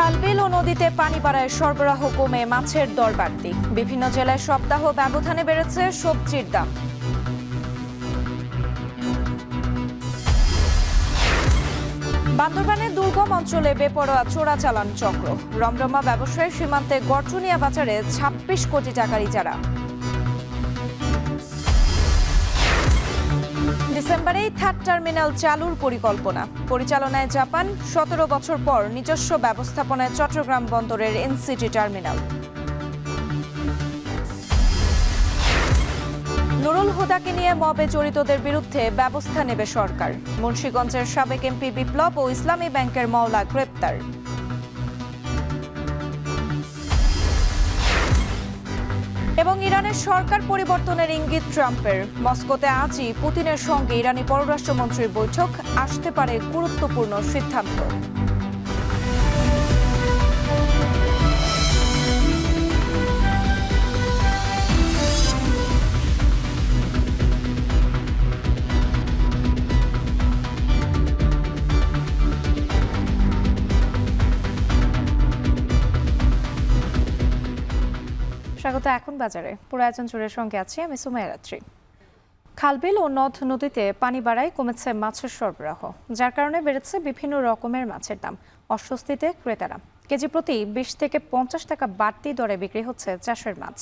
খাল-বিল ও নদীতে পানি বাড়ায় সরবরাহ কমে মাছের দর বাড়তি। বিভিন্ন জেলায় সপ্তাহ ব্যবধানে বেড়েছে সবজির দাম। বান্দরবানের দুর্গম অঞ্চলে বেপরোয়া চোরাচালান চক্র। রমরমা ব্যবসায়ী সীমান্তে গরচুনিয়া বাজারে ২৬ কোটি টাকার ইজারা। ডিসেম্বরেই থার্ড টার্মিনাল চালুর পরিকল্পনা। পরিচালনায় জাপান। ১৭ বছর পর নিজস্ব ব্যবস্থাপনায় চট্টগ্রাম বন্দরের এনসিটি টার্মিনাল। নুরুল হুদাকে নিয়ে মবে জড়িতদের বিরুদ্ধে ব্যবস্থা নেবে সরকার। মুন্সিগঞ্জের সাবেক এমপি বিপ্লব ও ইসলামী ব্যাংকের মাওলা গ্রেপ্তার। এবং ইরানের সরকার পরিবর্তনের ইঙ্গিত ট্রাম্পের। মস্কোতে আজই পুতিনের সঙ্গে ইরানি পররাষ্ট্রমন্ত্রীর বৈঠক, আসতে পারে গুরুত্বপূর্ণ সিদ্ধান্ত। স্বাগত এখন বাজারে। পুরো আয়োজন জুড়ে সঙ্গে আছি আমি সুমাইয়া রাত্রি। খালবিল ও নদ নদীতে পানি বাড়ায় কমেছে মাছের সরবরাহ, যার কারণে বেড়েছে বিভিন্ন রকমের মাছের দাম। অস্বস্তিতে ক্রেতারা। কেজি প্রতি ২০ থেকে ৫০ টাকা বাড়তি দরে বিক্রি হচ্ছে চাষের মাছ।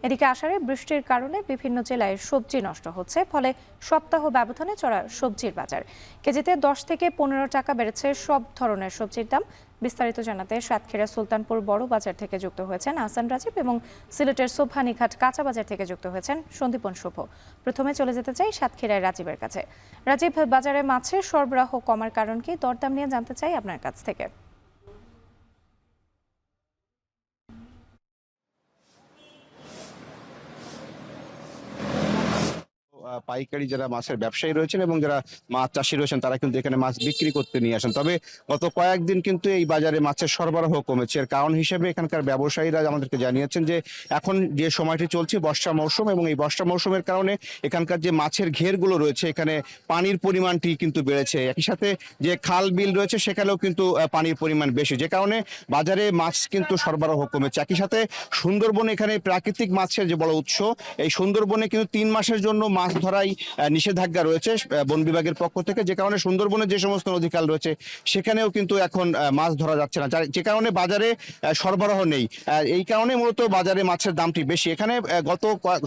এদিকে আষাঢ়ে বৃষ্টির কারণে বিভিন্ন জেলায় সবজি নষ্ট হচ্ছে, ফলে সপ্তাহ ব্যবধানে চড়া সবজির বাজার। কেজিতে ১০ থেকে ১৫ টাকা বেড়েছে সব ধরনের সবজির দাম। বিস্তারিত জানাতে সাতক্ষীরা সুলতানপুর বড় বাজার থেকে যুক্ত হয়েছেন আহসান রাজীব এবং সিলেটের সোভানীঘাট কাঁচা বাজার থেকে যুক্ত হয়েছেন সন্দীপন শুভ। প্রথমে চলে যেতে চাই সাতক্ষীরায় রাজীবের কাছে। রাজীব, বাজারে মাছের সরবরাহ কমার কারণ কি, দরদাম নিয়ে জানতে চাই আপনার কাছ থেকে। পাইকারি যারা মাছের ব্যবসায়ী রয়েছেন এবং যারা মাছ চাষি রয়েছেন তারা কিন্তু এখানে মাছ বিক্রি করতে নিয়ে আসেন। তবে গত কয়েকদিন কিন্তু এই বাজারে মাছের সরবরাহ কমেছে। এর কারণ হিসেবে এখানকার ব্যবসায়ীরা আমাদেরকে জানিয়েছেন যে এখন যে সময়টি চলছে বর্ষা মৌসুম, এবং এই বর্ষা মৌসুমের কারণে এখানকার যে মাছের ঘেরগুলো রয়েছে এখানে পানির পরিমাণটি কিন্তু বেড়েছে। একই সাথে যে খাল বিল রয়েছে সেখানেও কিন্তু পানির পরিমাণ বেশি, যে কারণে বাজারে মাছ কিন্তু সরবরাহ কমেছে। একই সাথে সুন্দরবন এখানে প্রাকৃতিক মাছের যে বড় উৎস, এই সুন্দরবনে কিন্তু ৩ মাসের জন্য মাছ ধরাই নিষেধাজ্ঞা রয়েছে বন বিভাগের পক্ষ থেকে, যে কারণে সুন্দরবনের যে সমস্ত নদীখাল রয়েছে সেখানেও কিন্তু এখন মাছ ধরা যাচ্ছে না, যে কারণে বাজারে সরবরাহ নেই। এই কারণে মূলত বাজারে মাছের দামটি বেশি। এখানে গত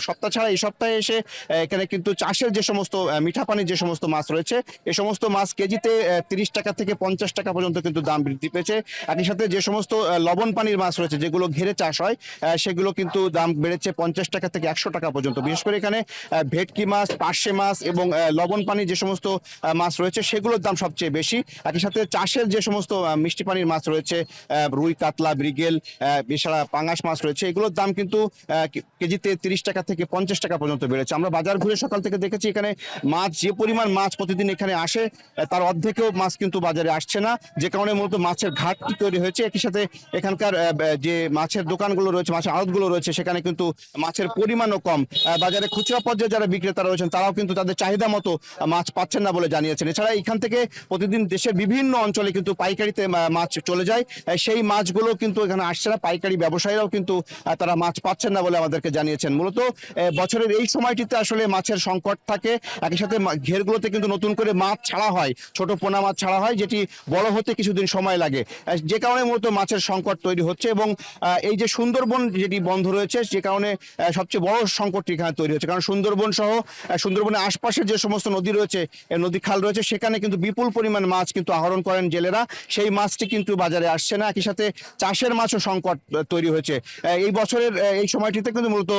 সপ্তাহ ছাড়া এই সপ্তাহে এসে এখানে কিন্তু চাষের যে সমস্ত মিঠা পানির যে সমস্ত মাছ রয়েছে এই সমস্ত মাছ কেজিতে ৩০ টাকা থেকে ৫০ টাকা পর্যন্ত কিন্তু দাম বৃদ্ধি পেয়েছে। একই সাথে যে সমস্ত লবণ পানির মাছ রয়েছে যেগুলো ঘেরে চাষ হয় সেগুলো কিন্তু দাম বেড়েছে ৫০ টাকা থেকে ১০০ টাকা পর্যন্ত। বিশেষ করে এখানে ভেটকি মাছ, পার্শে মাছ এবং লবণ পানি যে সমস্ত মাছ রয়েছে সেগুলোর দাম সবচেয়ে বেশি। একই সাথে চাষের যে সমস্ত মিষ্টি পানির মাছ রয়েছে, রুই, কাতলা, মৃগেল, এছাড়া পাঙাশ মাছ রয়েছে, এগুলোর দাম কিন্তু কেজিতে ৩০ টাকা থেকে ৫০ টাকা পর্যন্ত বেড়েছে। আমরা বাজার ঘুরে সকাল থেকে দেখেছি এখানে মাছ, যে পরিমাণ মাছ প্রতিদিন এখানে আসে তার অর্ধেকেও মাছ কিন্তু বাজারে আসছে না, যে কারণে মূলত মাছের ঘাটতি তৈরি হয়েছে। একই সাথে এখানকার যে মাছের দোকানগুলো রয়েছে, মাছের আড়তগুলো রয়েছে, সেখানে কিন্তু মাছের পরিমাণও কম। বাজারে খুচরা পর্যায়ে যারা বিক্রেতা রয়েছেন তারাও কিন্তু তাদের চাহিদা মতো মাছ পাচ্ছেন না বলে জানিয়েছেন। এছাড়া এখান থেকে প্রতিদিন দেশের বিভিন্ন অঞ্চলে কিন্তু পাইকারিতে মাছ চলে যায়, সেই মাছগুলো কিন্তু এখানে আসছে না। পাইকারি ব্যবসায়ীরাও কিন্তু তারা মাছ পাচ্ছেন না বলে আমাদেরকে জানিয়েছেন। মূলত বছরের এই সময়টিতে আসলে মাছের সংকট থাকে। একই সাথে ঘেরগুলোতে কিন্তু নতুন করে মাছ ছাড়া হয়, ছোট পোনা মাছ ছাড়া হয়, যেটি বড় হতে কিছুদিন সময় লাগে, যে কারণে মূলত মাছের সংকট তৈরি হচ্ছে। এবং এই যে সুন্দরবন যেটি বন্ধ রয়েছে, যে কারণে সবচেয়ে বড় সংকটটি এখানে তৈরি হচ্ছে। কারণ সুন্দরবন সহ সুন্দরবনের আশপাশের যে সমস্ত নদী রয়েছে, নদী খাল রয়েছে, সেখানে কিন্তু বিপুল পরিমাণ মাছ কিন্তু আহরণ করেন জেলেরা, সেই মাছটি কিন্তু বাজারে আসছে না। একই সাথে চাষের মাছও সংকট তৈরি হয়েছে। এই বছরের এই সময়টিতে কিন্তু মূলত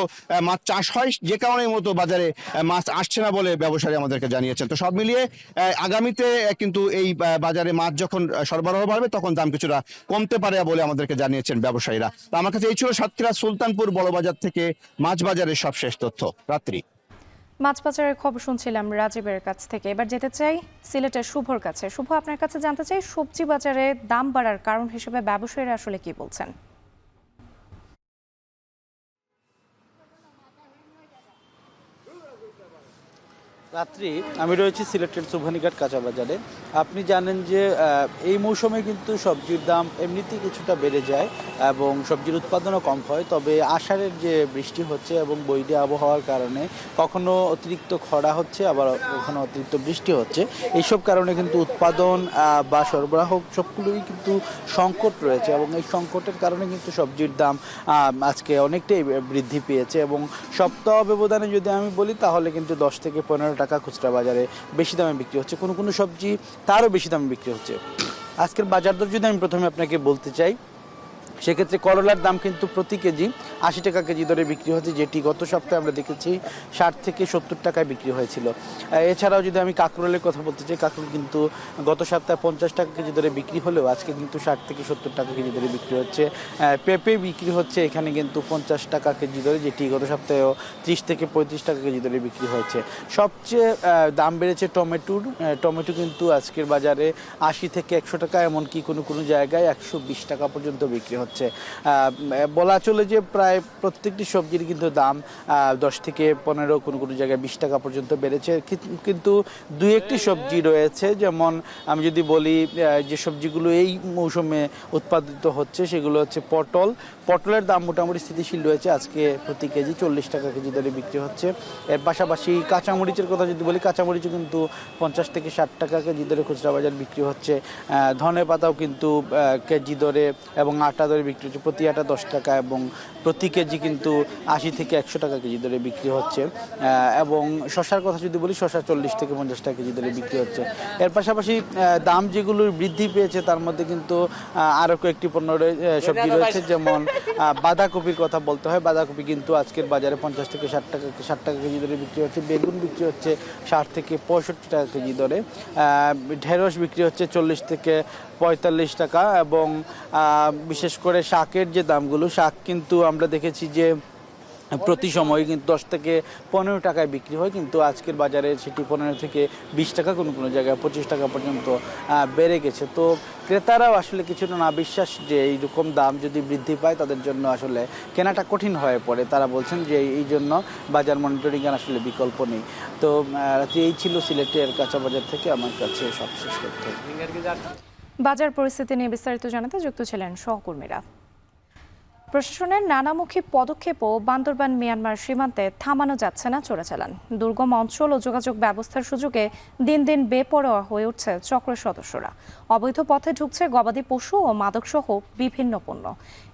মাছ চাষ হয়, যে কারণে মূলত বাজারে মাছ আসছে না বলে ব্যবসায়ী আমাদেরকে জানিয়েছেন। তো সব মিলিয়ে আগামীতে কিন্তু এই বাজারে মাছ যখন সরবরাহ বাড়বে তখন দাম কিছুটা কমতে পারে বলে আমাদেরকে জানিয়েছেন ব্যবসায়ীরা। তো আমার কাছে এই ছিল সাতক্ষীরা সুলতানপুর বড় বাজার থেকে মাছ বাজারের সবশেষ তথ্য। রাত্রি মাছ বাজারের খবর শুনছিলাম রাজীবের কাছ থেকে। এবার যেতে চাই সিলেটের শুভর কাছে। শুভ, আপনার কাছে জানতে চাই সবজি বাজারে দাম বাড়ার কারণ হিসেবে ব্যবসায়ীরা আসলে কি বলছেন? রাত্রি আমি রয়েছি সিলেটের সুবহানীঘাট কাঁচা বাজারে। আপনি জানেন যে এই মৌসুমে কিন্তু সবজির দাম এমনিতেই কিছুটা বেড়ে যায় এবং সবজির উৎপাদনও কম হয়, তবে আষাঢ়ের যে বৃষ্টি হচ্ছে এবং বৈরী আবহাওয়ার কারণে কখনো অতিরিক্ত খরা হচ্ছে, আবার কখনো অতিরিক্ত বৃষ্টি হচ্ছে। এইসব কারণে কিন্তু উৎপাদন বা সরবরাহ সবগুলোই কিন্তু সংকট রয়েছে এবং এই সংকটের কারণে কিন্তু সবজির দাম আজকে অনেকটাই বৃদ্ধি পেয়েছে এবং সপ্তাহ ব্যবধানে যদি আমি বলি তাহলে কিন্তু 10 থেকে 15 টাকা খুচরা বাজারে বেশি দামে বিক্রি হচ্ছে, কোনো কোনো সবজি তারও বেশি দামে বিক্রি হচ্ছে। আজকের বাজার দর যদি আমি প্রথমে আপনাকে বলতে চাই, সেক্ষেত্রে করলার দাম কিন্তু প্রতি কেজি 80 টাকা কেজি দরে বিক্রি হচ্ছে, যেটি গত সপ্তাহে আমরা দেখেছি 60 থেকে 70 টাকায় বিক্রি হয়েছিল। এছাড়াও যদি আমি কাঁকরোলের কথা বলতে চাই, কাঁকরোল কিন্তু গত সপ্তাহে 50 টাকা কেজি দরে বিক্রি হলেও আজকে কিন্তু 60 থেকে 70 টাকা কেজি দরে বিক্রি হচ্ছে। পেঁপে বিক্রি হচ্ছে এখানে কিন্তু 50 টাকা কেজি দরে, যেটি গত সপ্তাহেও 30 থেকে 35 টাকা কেজি দরে বিক্রি হয়েছে। সবচেয়ে দাম বেড়েছে টমেটোর। টমেটো কিন্তু আজকের বাজারে 80 থেকে 100 টাকা, এমনকি কোনো কোনো জায়গায় 120 টাকা পর্যন্ত বিক্রি হচ্ছে। বলা চলে যে প্রায় প্রত্যেকটি সবজির কিন্তু দাম 10 থেকে 15, কোনো কোনো জায়গায় 20 টাকা পর্যন্ত বেড়েছে। কিন্তু দুই একটি সবজি রয়েছে, যেমন আমি যদি বলি যে সবজিগুলো এই মৌসুমে উৎপাদিত হচ্ছে সেগুলো হচ্ছে পটল। পটলের দাম মোটামুটি স্থিতিশীল রয়েছে, আজকে প্রতি কেজি 40 টাকা কেজি দরে বিক্রি হচ্ছে। এর পাশাপাশি কাঁচামরিচের কথা যদি বলি, কাঁচামরিচও কিন্তু 50 থেকে 60 টাকা কেজি দরে খুচরা বাজার বিক্রি হচ্ছে। ধনে পাতাও কিন্তু কেজি দরে এবং আটা দরে বিক্রি হচ্ছে, প্রতি আটা 10 টাকা এবং প্রতি কেজি কিন্তু 80 থেকে 100 টাকা কেজি দরে বিক্রি হচ্ছে। এবং শসার কথা যদি বলি, শসা 40 থেকে 50 টাকা কেজি দরে বিক্রি হচ্ছে। এর পাশাপাশি দাম যেগুলো বৃদ্ধি পেয়েছে তার মধ্যে কিন্তু আরও কয়েকটি পণ্য সবজি রয়েছে, যেমন বাঁধাকপির কথা বলতে হয়। বাঁধাকপি কিন্তু আজকের বাজারে 50 থেকে 60 টাকা কেজি দরে বিক্রি হচ্ছে। বেগুন বিক্রি হচ্ছে 60 থেকে 65 টাকা কেজি দরে। ঢেঁড়স বিক্রি হচ্ছে 40 থেকে 45 টাকা এবং বিশেষ করে শাকের যে দামগুলো, শাক কিন্তু আমরা দেখেছি যে প্রতি সময় কিন্তু 10 থেকে 15 টাকায় বিক্রি হয়, কিন্তু আজকের বাজারে সেটি 15 থেকে 20 টাকা, কোনো কোনো জায়গায় 25 টাকা পর্যন্ত বেড়ে গেছে। তো ক্রেতারাও আসলে কিছুটা না বিশ্বাস যে এইরকম দাম যদি বৃদ্ধি পায় তাদের জন্য আসলে কেনাটা কঠিন হয়ে পড়ে। তারা বলছেন যে এই জন্য বাজার মনিটরিংয়ের আসলে বিকল্প নেই। তো এই ছিল সিলেটের কাঁচা বাজার থেকে আমার কাছে সবশেষ তথ্য। বাজার পরিস্থিতি নিয়ে বিস্তারিত জানাতে যুক্ত ছিলেন সহকর্মীরা। প্রশাসনের নানামুখী পদক্ষেপও বান্দরবান মিয়ানমার সীমান্তে থামানো যাচ্ছে না চোরাচালান। দুর্গম অঞ্চল ও যোগাযোগ ব্যবস্থার সুযোগে দিন দিন বেপরোয়া হয়ে উঠছে চক্রের সদস্যরা। অবৈধ পথে ঢুকছে গবাদি পশু ও মাদকসহ বিভিন্ন পণ্য।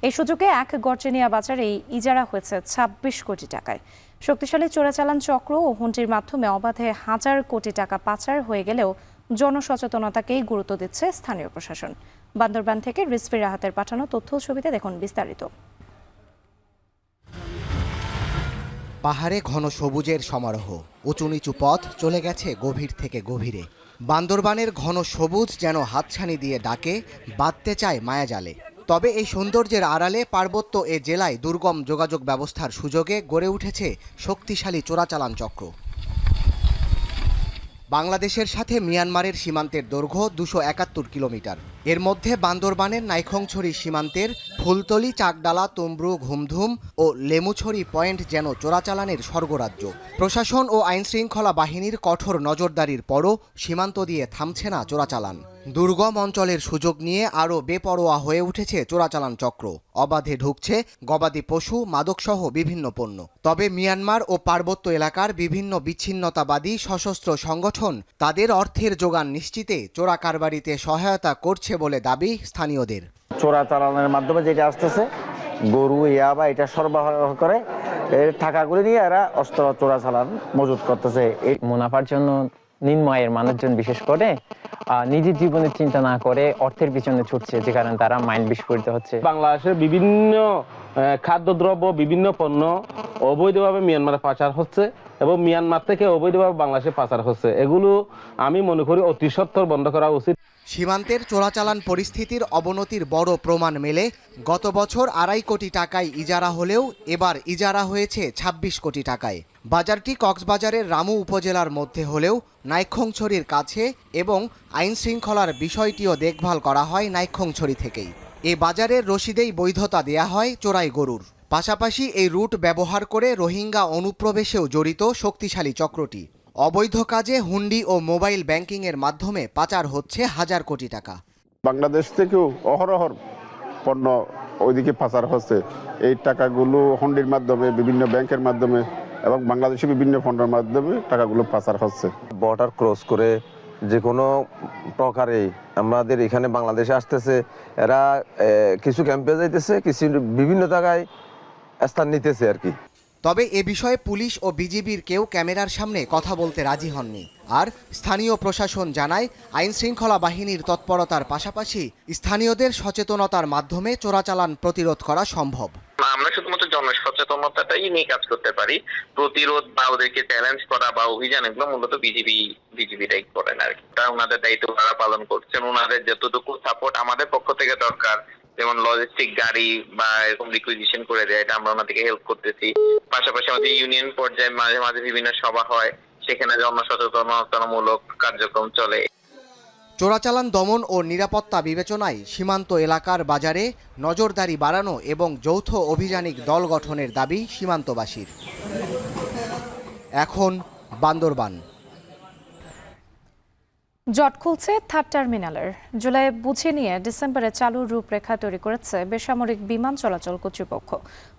এই সুযোগে এক গর্জিনিয়া বাজারেই ইজারা হয়েছে 26 কোটি টাকায়। শক্তিশালী চোরাচালান চক্র ও হুন্ডির মাধ্যমে অবাধে হাজার কোটি টাকা পাচার হয়ে গেলেও জনসচেতনতাকেই গুরুত্ব দিচ্ছে স্থানীয় প্রশাসন। বান্দরবান থেকে রিজভী রাহাতের পাঠানো তথ্য ছবিতে দেখুন বিস্তারিত। পাহাড়ে ঘন সবুজের সমারোহ, উঁচু নিচু পথ চলে গেছে গভীর থেকে গভীরে। বান্দরবানের ঘন সবুজ যেন হাতছানি দিয়ে ডাকে, বাঁধতে চায় মায়াজালে। তবে এই সৌন্দর্যের আড়ালে পার্বত্য এ জেলায় দুর্গম যোগাযোগ ব্যবস্থার সুযোগে গড়ে উঠেছে শক্তিশালী চোরাচালান চক্র। বাংলাদেশের সাথে মিয়ানমারের সীমান্তের দৈর্ঘ্য 271 কিলোমিটার। এর মধ্যে বান্দরবানের নাইখংছড়ি সীমান্তের ফুলতলি, চাকডালা, তুমব্রু, ঘুমধুম ও লেমুছড়ি পয়েন্ট যেন চোরাচালানের স্বর্গরাজ্য। প্রশাসন ও আইনশৃঙ্খলা বাহিনীর কঠোর নজরদারির পরও সীমান্ত দিয়ে থামছে না চোরাচালান। দুর্গম অঞ্চলের সুযোগ নিয়ে আরও বেপরোয়া হয়ে উঠেছে চোরাচালান চক্র। অবাধে ঢুকছে গবাদি পশু, মাদকসহ বিভিন্ন পণ্য। তবে মিয়ানমার ও পার্বত্য এলাকার বিভিন্ন বিচ্ছিন্নতাবাদী সশস্ত্র সংগঠন তাদের অর্থের যোগান নিশ্চিতে চোরা কারবারিতে সহায়তা করছে বলে দাবি স্থানীয়দের। চোরাচালানের মাধ্যমে যেটা আসতেছে, গরু, ইয়াবা, এটা সরবরাহ করে এর টাকাগুলি নিয়ে এরা অস্ত্র চোরাচালান মজুত করতেছে। এই মুনাফার জন্য নিম্ন আয়ের মানুষজন বিশেষ করে নিজের জীবনের চিন্তা না করে অর্থের পিছনে ছুটছে, যে কারণে তারা মাইন্ড বিস্ফোরিত হচ্ছে। বাংলাদেশের বিভিন্ন খাদ্যদ্রব্য, বিভিন্ন পণ্য অবৈধভাবে মিয়ানমারে পাচার হচ্ছে এবং মিয়ানমার থেকে অবৈধভাবে বাংলাদেশে পাচার হচ্ছে। এগুলো আমি মনে করি অতি সত্বর বন্ধ করা উচিত। সীমান্তের চোরাচালান পরিস্থিতির অবনতির বড় প্রমাণ মেলে গত বছর 2.5 কোটি টাকায় ইজারা হলেও এবার ইজারা হয়েছে 26 কোটি টাকায়। বাজারটি কক্সবাজারের রামু উপজেলার মধ্যে হলেও নাইখংছড়ির কাছে এবং আইন শৃঙ্খলার বিষয়টিও দেখভাল করা হয় নাইখংছড়ি থেকেই। এ বাজারের রসিদেই বৈধতা দেয়া হয় চোরাই গরুর। পাশাপাশি এই রুট ব্যবহার করে রোহিঙ্গা অনুপ্রবেশেও জড়িত শক্তিশালী চক্রটি। অবৈধ কাজে হুন্ডি ও মোবাইল ব্যাংকিংয়ের মাধ্যমে পাচার হচ্ছে হাজার কোটি টাকা। বাংলাদেশ থেকেও অহরহর পণ্য ওইদিকে পাচার হচ্ছে। এই টাকাগুলো হুন্ডির মাধ্যমে, বিভিন্ন ব্যাংকের মাধ্যমে এবং বাংলাদেশে বিভিন্ন ফন্ডের মাধ্যমে টাকাগুলো পাচার হচ্ছে। বর্ডার ক্রস করে যে কোনো প্রকারে আমাদের এখানে বাংলাদেশে আসতেছে, এরা কিছু ক্যাম্পে যাইতেছে, কিছু বিভিন্ন জায়গায় স্থান নিতেছে আর কি। তবে এ বিষয়ে পুলিশ ও বিজিবির কেউ ক্যামেরার সামনে কথা বলতে রাজি হননি। আর স্থানীয় প্রশাসন জানায়, আইন শৃঙ্খলা বাহিনীর তৎপরতার পাশাপাশি স্থানীয়দের সচেতনতার মাধ্যমে চোরাচালান প্রতিরোধ করা সম্ভব। আমরা শুধুমাত্র জনসচেতনতাটাই নিয়ে কাজ করতে পারি। প্রতিরোধ বা ওদেরকে চ্যালেঞ্জ করা বা অভিযান, এগুলো মূলত বিজিবিটাই করেন আর কি। তারা ওনাদের দায়িত্ব তারা পালন করছেন। ওনাদের যতটুকু সাপোর্ট আমাদের পক্ষ থেকে দরকার, যেমন লজিস্টিক গাড়ি বা এরকম রিকুইজিশন করে দেয়, এটা আমরা ওনাদেরকে হেল্প করতেছি। পাশাপাশি আমাদের ইউনিয়ন পর্যায়ে মাঝে মাঝে বিভিন্ন সভা হয়, সেখানে জনসচেতনতামূলক কার্যক্রম চলে। চোরাচালান দমন ও নিরাপত্তা বিবেচনায় সীমান্ত এলাকার বাজারে নজরদারি বাড়ানো এবং যৌথ অভিযানিক দল গঠনের দাবি সীমান্তবাসীর। এখন বান্দরবান। জট খুলছে থার্ড টার্মিনালের। জুলাই বুঝে নিয়ে ডিসেম্বরে চালুর রূপরেখা তৈরি করেছে বেসামরিক বিমান চলাচল কর্তৃপক্ষ।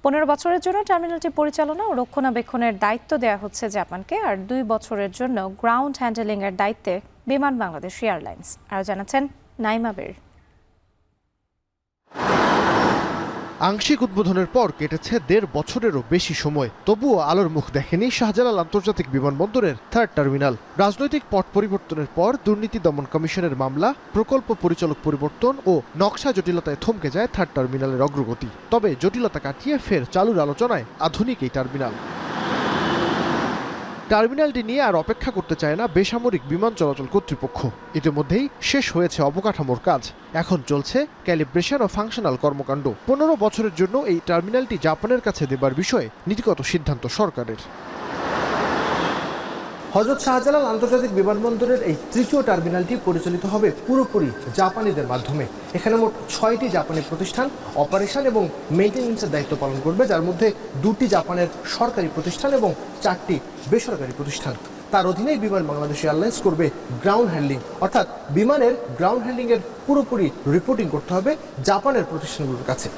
15 বছরের জন্য টার্মিনালটি পরিচালনা ও রক্ষণাবেক্ষণের দায়িত্ব দেওয়া হচ্ছে জাপানকে, আর 2 বছরের জন্য গ্রাউন্ড হ্যান্ডেলিং এর দায়িত্বে বিমান বাংলাদেশ এয়ারলাইন্স। আরও জানাচ্ছেন নাইমা বের। আংশিক উদ্বোধনের পর কেটেছে 1.5 বছরেরও বেশি সময়, তবুও আলোর মুখ দেখেনি শাহজালাল আন্তর্জাতিক বিমানবন্দরের থার্ড টার্মিনাল। রাজনৈতিক পট পরিবর্তনের পর দুর্নীতি দমন কমিশনের মামলা, প্রকল্প পরিচালক পরিবর্তন ও নকশা জটিলতায় থমকে যায় থার্ড টার্মিনালের অগ্রগতি। তবে জটিলতা কাটিয়ে ফের চালুর আলোচনায় আধুনিক এই টার্মিনাল। টার্মিনালটি নিয়ে আর অপেক্ষা করতে চায় না বেসামরিক বিমান চলাচল কর্তৃপক্ষ। ইতিমধ্যেই শেষ হয়েছে অবকাঠামোর কাজ, এখন চলছে ক্যালিব্রেশন ও ফাংশনাল কর্মকাণ্ড। 15 বছরের জন্য এই টার্মিনালটি জাপানের কাছে দেবার বিষয়ে নীতিগত সিদ্ধান্ত সরকারের। হযরত শাহজালাল আন্তর্জাতিক বিমানবন্দরের এই তৃতীয় টার্মিনালটি পরিচালিত হবে পুরোপুরি জাপানিদের মাধ্যমে। এখানে মোট 6টি জাপানি প্রতিষ্ঠান অপারেশন এবং মেইনটেন্যান্সের দায়িত্ব পালন করবে, যার মধ্যে 2টি জাপানের সরকারি প্রতিষ্ঠান এবং 4টি বেসরকারি প্রতিষ্ঠান। তার অধীনেই বিমান বাংলাদেশ এয়ারলাইন্স করবে গ্রাউন্ড হ্যান্ডলিং, অর্থাৎ বিমানের গ্রাউন্ড হ্যান্ডলিংয়ের পুরোপুরি রিপোর্টিং করতে হবে জাপানের প্রতিষ্ঠানগুলোর কাছে।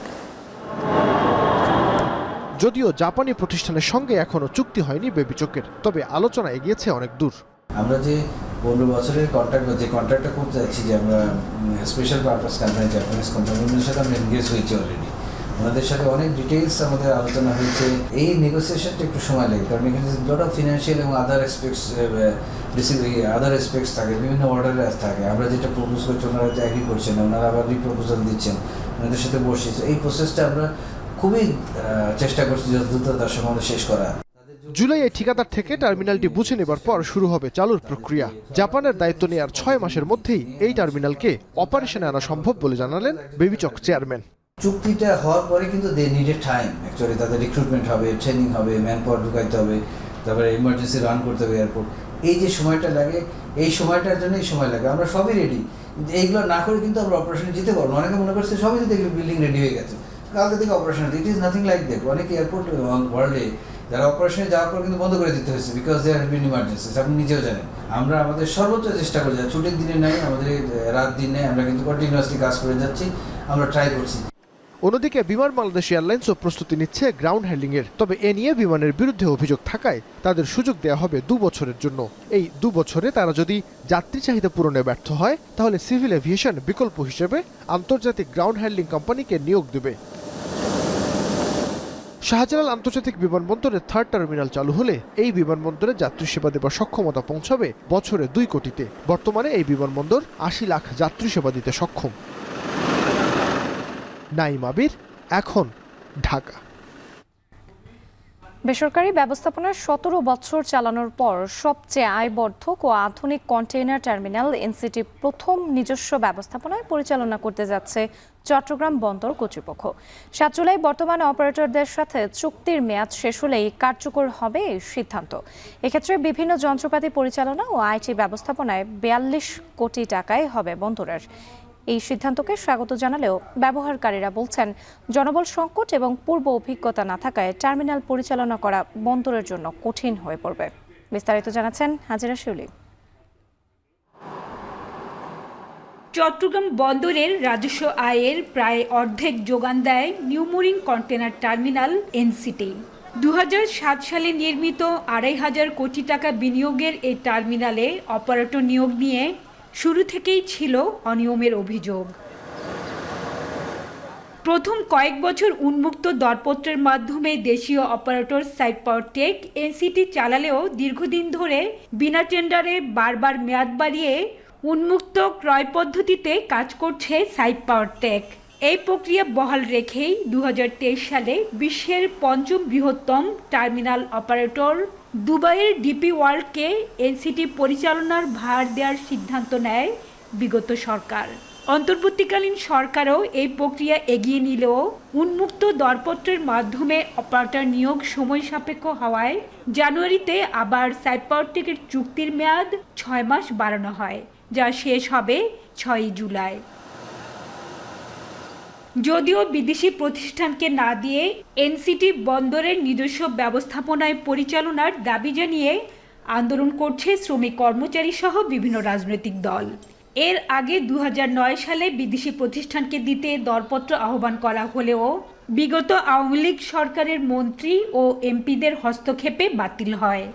যদিও জাপানি প্রতিষ্ঠানের সঙ্গে এখনো চুক্তি হয়নি বেবিচকের, তবে আলোচনা এগিয়েছে অনেক দূর। আমরা যে 15 বছরের কন্ট্রাক্টটা করতে যাচ্ছি, যে আমরা স্পেশাল পারপাস কোম্পানি, জাপানিজ কোম্পানির সাথে আমরা এনগেজ হয়েছি অলরেডি। ওনাদের সাথে অনেক ডিটেইলস আমাদের আলোচনা হয়েছে। এই নেগোসিয়েশনটা একটু সময় লাগে, কারণ এখানে লট অফ ফিনান্সিয়াল এবং আদার এসপেক্টস থাকে, বিভিন্ন অর্ডারে থাকে। আমরা যেটা প্রপোজ করছি ওনারা হয়তো অ্যাগ্রি করছেন না, ওনারা আবার রিপ্রপোজাল দিচ্ছেন, ওনাদের সাথে বসেছি। এই প্রসেসটা আমরা খুবই চেষ্টা করছি যত দ্রুত তার সম্বন্ধে শেষ করা। জুলাইয়ে ঠিকাদার থেকে টার্মিনালটি বুঝে নেবার পর শুরু হবে চালুর প্রক্রিয়া। জাপানের দায়িত্ব নেওয়ার 6 মাসের মধ্যেই এই টার্মিনালকে অপারেশনে আনা সম্ভব বলে জানালেন বেবিচক চেয়ারম্যান। চুক্তিটা হওয়ার পরে কিন্তু দে নিডেড টাইম, অ্যাকচুয়ালি তাদের রিক্রুটমেন্ট হবে, ট্রেনিং হবে, ম্যান পাওয়ার ঢুকাইতে হবে, তারপরে ইমার্জেন্সি রান করতে হবে এয়ারপোর্ট। এই যে সময়টা লাগে, এই সময়টার জন্যই সময় লাগে। আমরা সবই রেডি, কিন্তু এইগুলো না করে কিন্তু আমরা অপারেশনে যেতে পারবো। অনেকে মনে করছে সবই যদি বিল্ডিং রেডি হয়ে গেছে, কালকে থেকে operation. It is nothing like that. অনেক এয়ারপোর্ট ওয়ার্ল্ডে যারা অপারেশনে যাওয়ার পর কিন্তু বন্ধ করে দিতে হয়েছে, because they have been emergencies. আপনি নিজেও জানেন। আমরা আমাদের সর্বোচ্চ চেষ্টা করে যাচ্ছি, ছুটির দিনে নাই, আমাদের রাত দিন নেই, আমরা কিন্তু কন্টিনিউয়াসলি কাজ করে যাচ্ছি, আমরা ট্রাই করছি। অন্যদিকে বিমান বাংলাদেশ এয়ারলাইন্সও প্রস্তুতি নিচ্ছে গ্রাউন্ড হ্যান্ডলিংয়ের। তবে এ নিয়ে বিমানের বিরুদ্ধে অভিযোগ থাকায় তাদের সুযোগ দেওয়া হবে 2 বছরের জন্য। এই 2 বছরে তারা যদি যাত্রী চাহিদা পূরণে ব্যর্থ হয়, তাহলে সিভিল এভিয়েশন বিকল্প হিসেবে আন্তর্জাতিক গ্রাউন্ড হ্যান্ডলিং কোম্পানিকে নিয়োগ দেবে। শাহজালাল আন্তর্জাতিক বিমানবন্দরের থার্ড টার্মিনাল চালু হলে এই বিমানবন্দরে যাত্রী সেবা দেবার সক্ষমতা পৌঁছাবে বছরে 2 কোটিতে। বর্তমানে এই বিমানবন্দর 80 লাখ যাত্রী সেবা দিতে সক্ষম। নাইম আবির, এখন, ঢাকা। বেসরকারি ব্যবস্থাপনার 17 বছর চালানোর পর সবচেয়ে আয়বর্ধক ও আধুনিক কন্টেইনার টার্মিনাল এনসিটি প্রথম নিজস্ব ব্যবস্থাপনায় পরিচালনা করতে যাচ্ছে চট্টগ্রাম বন্দর কর্তৃপক্ষ। 7 জুলাই বর্তমান অপারেটরদের সাথে চুক্তির মেয়াদ শেষ হলেই কার্যকর হবে এই সিদ্ধান্ত। এক্ষেত্রে বিভিন্ন যন্ত্রপাতি পরিচালনা ও আইটি ব্যবস্থাপনায় 42 কোটি টাকায় হবে বন্দরের। এই সিদ্ধান্তকে স্বাগত জানালেও ব্যবহারকারীরা বলছেন, জনবল সংকট এবং পূর্ব অভিজ্ঞতা না থাকায় টার্মিনাল পরিচালনা করা বন্দরের জন্য কঠিন হয়ে পড়বে। বিস্তারিত জানাচ্ছেন হাজিরা শিউলি। চট্টগ্রাম বন্দরের রাজস্ব আয়ের প্রায় অর্ধেক যোগান দেয় নিউমোরিং কন্টেনার টার্মিনাল এনসিটি। 2007 সালে নির্মিত 2500 কোটি টাকা বিনিয়োগের এই টার্মিনালে অপারেটর নিয়োগ নিয়ে শুরু থেকেই ছিল অনিয়মের অভিযোগ। প্রথম কয়েক বছর উন্মুক্ত দরপত্রের মাধ্যমে দেশীয় অপারেটর সাইপ পাওয়ার টেক এনসিটি চালালেও দীর্ঘদিন ধরে বিনা টেন্ডারে বারবার মেয়াদ বাড়িয়ে উন্মুক্ত ক্রয় পদ্ধতিতে কাজ করছে সাইপ পাওয়ার টেক। এই প্রক্রিয়া বহাল রেখেই 2023 সালে বিশ্বের পঞ্চম বৃহত্তম টার্মিনাল অপারেটর দুবাইয়ের ডিপি ওয়ার্ল্ডকে এনসিটি পরিচালনার ভার দেওয়ার সিদ্ধান্ত নেয় বিগত সরকার। অন্তর্বর্তীকালীন সরকারও এই প্রক্রিয়া এগিয়ে নিলেও উন্মুক্ত দরপত্রের মাধ্যমে অপারেটর নিয়োগ সময় সাপেক্ষ হওয়ায় জানুয়ারিতে আবার সাইপ পাওয়ার টেকের চুক্তির মেয়াদ 6 মাস বাড়ানো হয়, যা শেষ হবে 6 জুলাই। যদিও বিদেশি প্রতিষ্ঠানকে না দিয়ে এনসিটি বন্দরের নিজস্ব ব্যবস্থাপনায় পরিচালনার দাবি জানিয়ে আন্দোলন করছে শ্রমিক কর্মচারী সহ বিভিন্ন রাজনৈতিক দল। এর আগে 2009 সালে বিদেশি প্রতিষ্ঠানকে দিতে দরপত্র আহ্বান করা হলেও বিগত আওয়ামী লীগ সরকারের মন্ত্রী ও এমপিদের হস্তক্ষেপে বাতিল হয়।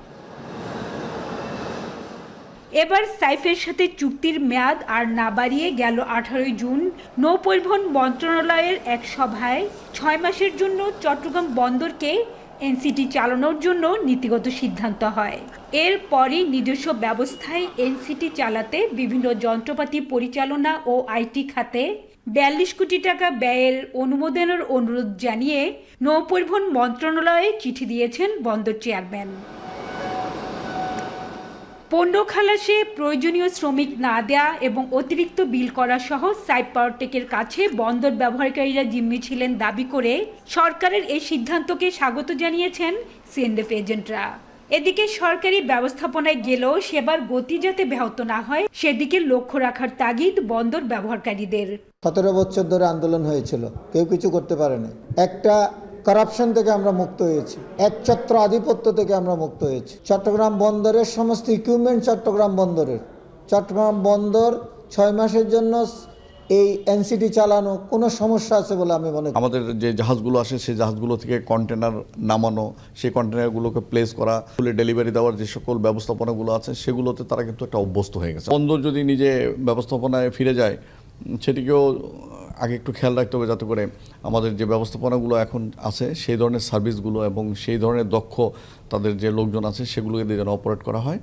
এবার সাইফের সাথে চুক্তির মেয়াদ আর না বাড়িয়ে গেল 18 জুন নৌপরিবহন মন্ত্রণালয়ের এক সভায় 6 মাসের জন্য চট্টগ্রাম বন্দরকে এনসিটি চালানোর জন্য নীতিগত সিদ্ধান্ত হয়। এরপরই নিজস্ব ব্যবস্থায় এনসিটি চালাতে বিভিন্ন যন্ত্রপাতি পরিচালনা ও আইটি খাতে 42 কোটি টাকা ব্যয়ের অনুমোদনের অনুরোধ জানিয়ে নৌপরিবহন মন্ত্রণালয়ে চিঠি দিয়েছেন বন্দর চেয়ারম্যান। পণ্য খালাসে প্রয়োজনীয় শ্রমিক না দেয়া এবং অতিরিক্ত বিল করা সহ সাইপ পাওয়ার টেকের কাছে বন্দর ব্যবহারকারীরা জিম্মি ছিলেন দাবি করে সরকারের এই সিদ্ধান্তকে স্বাগত জানিয়েছেন সিএনএফ এজেন্টরা। এদিকে সরকারি ব্যবস্থাপনায় গেলেও সেবার গতি যাতে ব্যাহত না হয় সেদিকে লক্ষ্য রাখার তাগিদ বন্দর ব্যবহারকারীদের। 17 বছর ধরে আন্দোলন হয়েছিল, কেউ কিছু করতে পারেনি। একটা করাপশন থেকে আমরা মুক্ত হয়েছি, একছত্র আধিপত্য থেকে আমরা মুক্ত হয়েছি। চট্টগ্রাম বন্দরের সমস্ত ইকুইপমেন্ট চট্টগ্রাম বন্দর 6 মাসের জন্য এই এনসিটি চালানো কোনো সমস্যা আছে বলে আমি মনে করি। আমাদের যে জাহাজগুলো আসে সেই জাহাজগুলো থেকে কন্টেনার নামানো, সেই কন্টেনারগুলোকে প্লেস করা, ফুলে ডেলিভারি দেওয়ার যে সকল ব্যবস্থাপনাগুলো আছে সেগুলোতে তারা কিন্তু একটা অভ্যস্ত হয়ে গেছে। বন্দর যদি নিজে ব্যবস্থাপনায় ফিরে যায় সেটিকেও আগে একটু খেয়াল রাখতে হবে যাতে করে আমাদের যে ব্যবস্থাপনাগুলো এখন আছে সেই ধরনের সার্ভিসগুলো এবং সেই ধরনের দক্ষ তাদের যে লোকজন আছে সেগুলোকে দিয়ে যেন অপারেট করা হয়।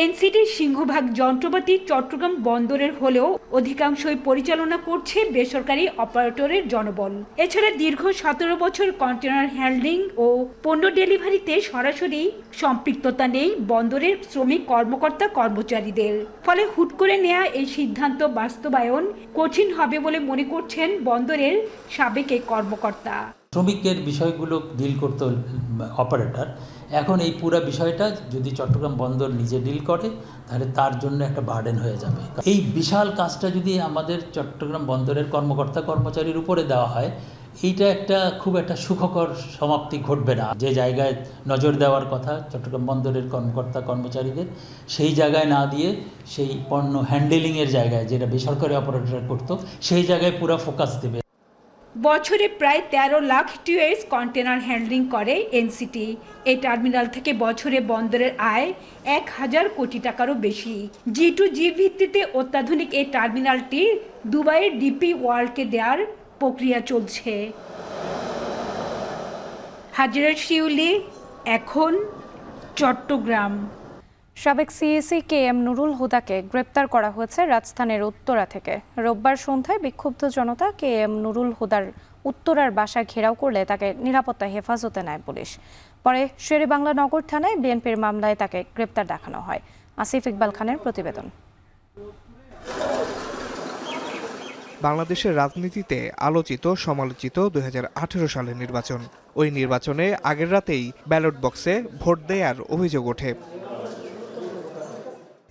এনসিটির সিংহভাগ যন্ত্রপাতি চট্টগ্রাম বন্দরের হলেও অধিকাংশই পরিচালনা করছে বেসরকারি অপারেটরের জনবল। এছাড়া দীর্ঘ 17 বছর কন্টেনার হ্যান্ডলিং ও পণ্য ডেলিভারিতে সরাসরি সম্পৃক্ততা নেই বন্দরের শ্রমিক কর্মকর্তা কর্মচারীদের। ফলে হুট করে নেওয়া এই সিদ্ধান্ত বাস্তবায়ন কঠিন হবে বলে মনে করছেন বন্দরের সাবেক এই কর্মকর্তা। শ্রমিকের বিষয়গুলো ডিল করতে অপারেটর, এখন এই পুরো বিষয়টা যদি চট্টগ্রাম বন্দর নিজে ডিল করে তাহলে তার জন্য একটা বার্ডেন হয়ে যাবে। এই বিশাল কাজটা যদি আমাদের চট্টগ্রাম বন্দরের কর্মকর্তা কর্মচারীর উপরে দেওয়া হয়, এইটা খুব একটা সুখকর সমাপ্তি ঘটবে না। যে জায়গায় নজর দেওয়ার কথা চট্টগ্রাম বন্দরের কর্মকর্তা কর্মচারীদের, সেই জায়গায় না দিয়ে সেই পণ্য হ্যান্ডেলিংয়ের জায়গায় যেটা বেসরকারি অপারেটর করতো সেই জায়গায় পুরো ফোকাস দেবে। বছরে প্রায় 13 লাখ টিউএস কন্টেনার হ্যান্ডলিং করে এনসিটি। এই টার্মিনাল থেকে বছরে বন্দরের আয় 1000 কোটি টাকারও বেশি। G2G ভিত্তিতে অত্যাধুনিক এই টার্মিনালটি দুবাইয়ের ডিপি ওয়ার্ল্ডকে দেওয়ার প্রক্রিয়া চলছে। হাজিরা শিউলি, এখন চট্টগ্রাম। সাবেক সিএসি KM নুরুল হুদাকে গ্রেপ্তার করা হয়েছে রাজধানীর উত্তরা থেকে। রোববার সন্ধ্যায় বিক্ষুব্ধ জনতা KM নুরুল হুদার উত্তরার বাসা ঘেরাও করলে তাকে নিরাপত্তা হেফাজতে নেয় পুলিশ। পরে শেরেবাংলা নগর থানায় বিএনপির মামলায় তাকে গ্রেপ্তার দেখানো হয়। আসিফ ইকবাল খানের প্রতিবেদন। বাংলাদেশের রাজনীতিতে আলোচিত সমালোচিত 2018 সালের নির্বাচন। ওই নির্বাচনে আগের রাতেই ব্যালট বক্সে ভোট দেওয়ার অভিযোগ ওঠে।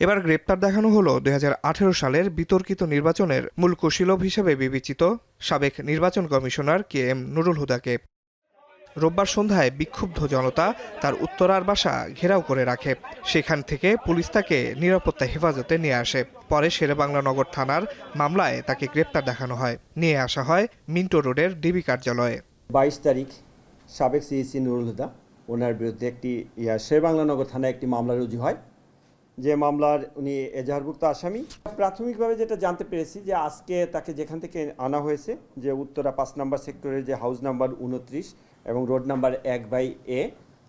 এবার গ্রেপ্তার দেখানো হলো 2018 সালের বিতর্কিত নির্বাচনের মূল কুশীলব হিসেবে বিবেচিত সাবেক নির্বাচন কমিশনার KM নুরুল হুদাকে। রোববার সন্ধ্যায় বিক্ষুব্ধ জনতা তার উত্তরার বাসা ঘেরাও করে রাখে। সেখান থেকে পুলিশ তাকে নিরাপত্তা হেফাজতে নিয়ে আসে। পরে শেরেবাংলা নগর থানার মামলায় তাকে গ্রেপ্তার দেখানো হয়। নিয়ে আসা হয় মিন্টো রোডের ডিবি কার্যালয়ে। 22 তারিখ সাবেক সিইসি নুরুল হুদা ওনার বিরুদ্ধে একটি শেরেবাংলা নগর থানায় একটি মামলা রুজু হয়, যে মামলার উনি এজাহারভুক্ত আসামি। প্রাথমিকভাবে যেটা জানতে পেরেছি যে আজকে তাকে যেখান থেকে আনা হয়েছে, যে উত্তরা 5 নম্বর সেক্টরের যে হাউস নাম্বার 29 এবং রোড নাম্বার 1/A,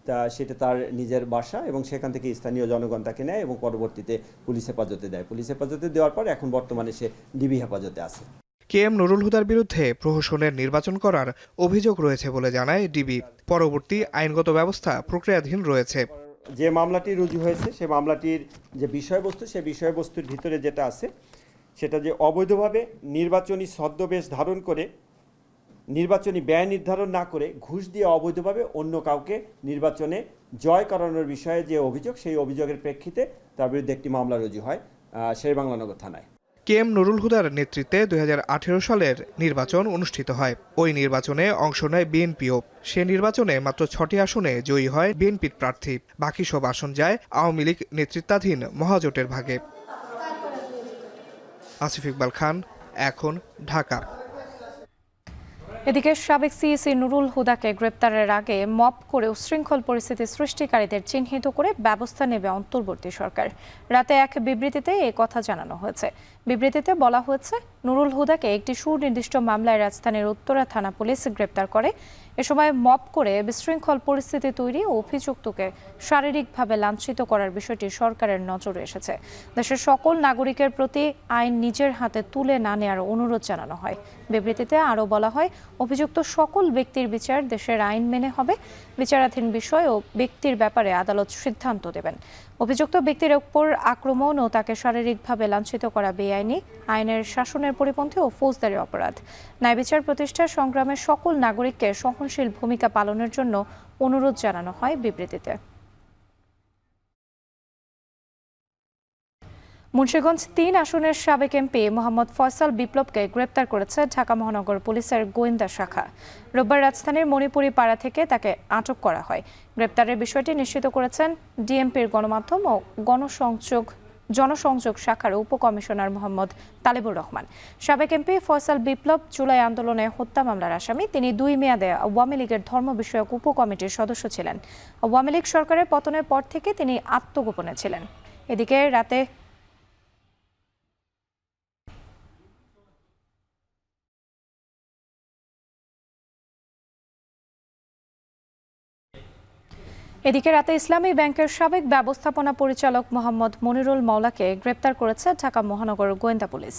তা সেটা তার নিজের বাসা এবং সেখান থেকে স্থানীয় জনগণ তাকে নেয় এবং পরবর্তীতে পুলিশ হেফাজতে দেয়। পুলিশ হেফাজতে দেওয়ার পর এখন বর্তমানে সে ডিবি হেফাজতে আছে। KM নুরুল হুদার বিরুদ্ধে প্রহসনের নির্বাচন করার অভিযোগ রয়েছে বলে জানায় ডিবি। পরবর্তী আইনগত ব্যবস্থা প্রক্রিয়াধীন রয়েছে। যে মামলাটি রুজু হয়েছে সে মামলাটির যে বিষয়বস্তু, সে বিষয়বস্তুর ভিতরে যেটা আছে সেটা যে অবৈধভাবে নির্বাচনী ছদ্মবেশ ধারণ করে নির্বাচনী ব্যয় নির্ধারণ না করে ঘুষ দিয়ে অবৈধভাবে অন্য কাউকে নির্বাচনে জয় করানোর বিষয়ে যে অভিযোগ, সেই অভিযোগের প্রেক্ষিতে তার বিরুদ্ধে একটি মামলা রুজু হয় শেরেবাংলা নগর থানায়। KM নুরুল হুদার নেতৃত্বে 2018 সালের নির্বাচন অনুষ্ঠিত হয়। ওই নির্বাচনে অংশ নেয় বিএনপিও। সে নির্বাচনে মাত্র 6টি আসনে জয়ী হয় বিএনপির প্রার্থী। বাকি সব আসন যায় আওয়ামী লীগ নেতৃত্বাধীন মহাজোটের ভাগে। আসিফ ইকবাল খান, এখন, ঢাকা। এদিকে সাবেক সিইসি নুরুল হুদাকে গ্রেপ্তারের আগে মব করে উশৃঙ্খল পরিস্থিতি সৃষ্টিকারীদের চিহ্নিত করে ব্যবস্থা নেবে অন্তর্বর্তী সরকার। রাতে এক বিবৃতিতে এ কথা জানানো হয়েছে। বিবৃতিতে বলা হয়েছে, নুরুল হুদাকে একটি সুনির্দিষ্ট মামলায় রাজধানীর উত্তরা থানা পুলিশ গ্রেপ্তার করে। এ সময় মব করে বিশৃঙ্খল পরিস্থিতি তৈরি ও অভিযুক্তকে শারীরিকভাবে লাঞ্ছিত করার বিষয়টি সরকারের নজরে এসেছে। দেশের সকল নাগরিকের প্রতি আইন নিজের হাতে তুলে না নেওয়ার অনুরোধ জানানো হয়। বিবৃতিতে আরও বলা হয়, অভিযুক্ত সকল ব্যক্তির বিচার দেশের আইন মেনে হবে। বিচারাধীন বিষয় ও ব্যক্তির ব্যাপারে আদালত সিদ্ধান্ত দেবেন। অভিযুক্ত ব্যক্তির উপর আক্রমণ ও তাকে শারীরিকভাবে লাঞ্ছিত করা বেআইনি, আইনের শাসনের পরিপন্থী ও ফৌজদারি অপরাধ। ন্যায় বিচার প্রতিষ্ঠার সংগ্রামে সকল নাগরিককে সহনশীল ভূমিকা পালনের জন্য অনুরোধ জানানো হয় বিবৃতিতে। মুন্সিগঞ্জ 3 আসনের সাবেক এমপি মোহাম্মদ ফয়সাল বিপ্লবকে গ্রেপ্তার করেছে ঢাকা মহানগর পুলিশের গোয়েন্দা শাখা। রোববার রাজধানীর মণিপুরি পাড়া থেকে তাকে আটক করা হয়। গ্রেপ্তারের বিষয়টি নিশ্চিত করেছেন ডিএমপির গণমাধ্যম ও জনসংযোগ শাখার উপকমিশনার মোহাম্মদ তালেবুর রহমান। সাবেক এমপি ফয়সাল বিপ্লব জুলাই আন্দোলনে হত্যা মামলার আসামি। তিনি 2 মেয়াদে আওয়ামী লীগের ধর্ম বিষয়ক উপকমিটির সদস্য ছিলেন। আওয়ামী লীগ সরকারের পতনের পর থেকে তিনি আত্মগোপনে ছিলেন। এদিকে রাতে ইসলামী ব্যাংকের সাবেক ব্যবস্থাপনা পরিচালক মোহাম্মদ মনিরুল মাওলাকে গ্রেপ্তার করেছে ঢাকা মহানগর গোয়েন্দা পুলিশ।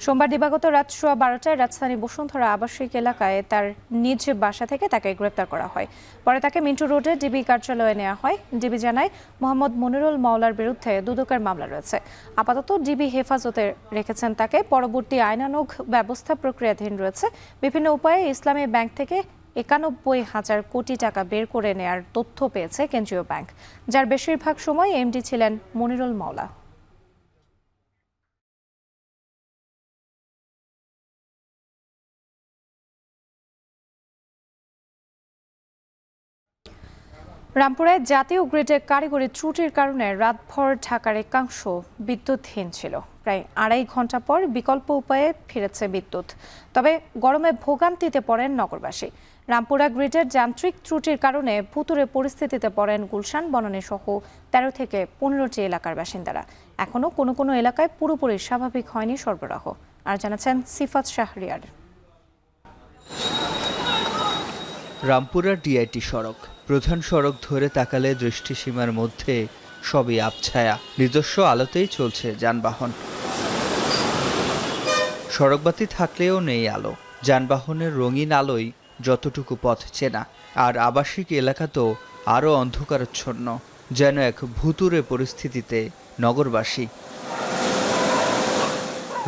সোমবার দিবাগত রাত 12:15টায় রাজধানী বসুন্ধরা আবাসিক এলাকায় তার নিজ বাসা থেকে তাকে গ্রেপ্তার করা হয়। পরে তাকে মিন্টু রোডে ডিবি কার্যালয়ে নেওয়া হয়। ডিবি জানায়, মোহাম্মদ মনিরুল মাওলার বিরুদ্ধে দুদকের মামলা রয়েছে। আপাতত ডিবি হেফাজতে রেখেছেন তাকে। পরবর্তী আইনানুগ ব্যবস্থা প্রক্রিয়াধীন রয়েছে। বিভিন্ন উপায়ে ইসলামী ব্যাংক থেকে 91,000 কোটি টাকা বের করে নেয়ার তথ্য পেয়েছে কেন্দ্রীয় ব্যাংক, যার বেশিরভাগ সময় এমডি ছিলেন মনিরুল মাওলা। রামপুরায় জাতীয় গ্রিডে কারিগরি ত্রুটির কারণে রাতভর ঢাকার একাংশ বিদ্যুৎহীন ছিল। প্রায় 2.5 ঘন্টা পর বিকল্প উপায়ে ফিরেছে বিদ্যুৎ। তবে গরমে ভোগান্তিতে পড়েন নগরবাসী। রামপুরা গ্রিডের যান্ত্রিক ত্রুটির কারণে ভুতুড়ে পরিস্থিতিতে পড়েন গুলশান, বনানী সহ 13 থেকে 15টি এলাকার বাসিন্দারা। এখনও কোনো কোনো এলাকায় পুরোপুরি স্বাভাবিক হয়নি সরবরাহ। আর জানাচ্ছেন সিফাত শাহরিয়ার। রামপুরা ডিআইটি সড়ক, প্রধান সড়ক ধরে তাকালে দৃষ্টিসীমার মধ্যে সবই আবছায়া। নিজস্ব আলোতেই চলছে যানবাহন। সড়কবাতি থাকলেও নেই আলো। যানবাহনের রঙিন আলোয় যতটুকু পথ চেনা, আর আবাসিক এলাকা তো আরও অন্ধকারাচ্ছন্ন। যেন এক ভুতুড়ে পরিস্থিতিতে নগরবাসী।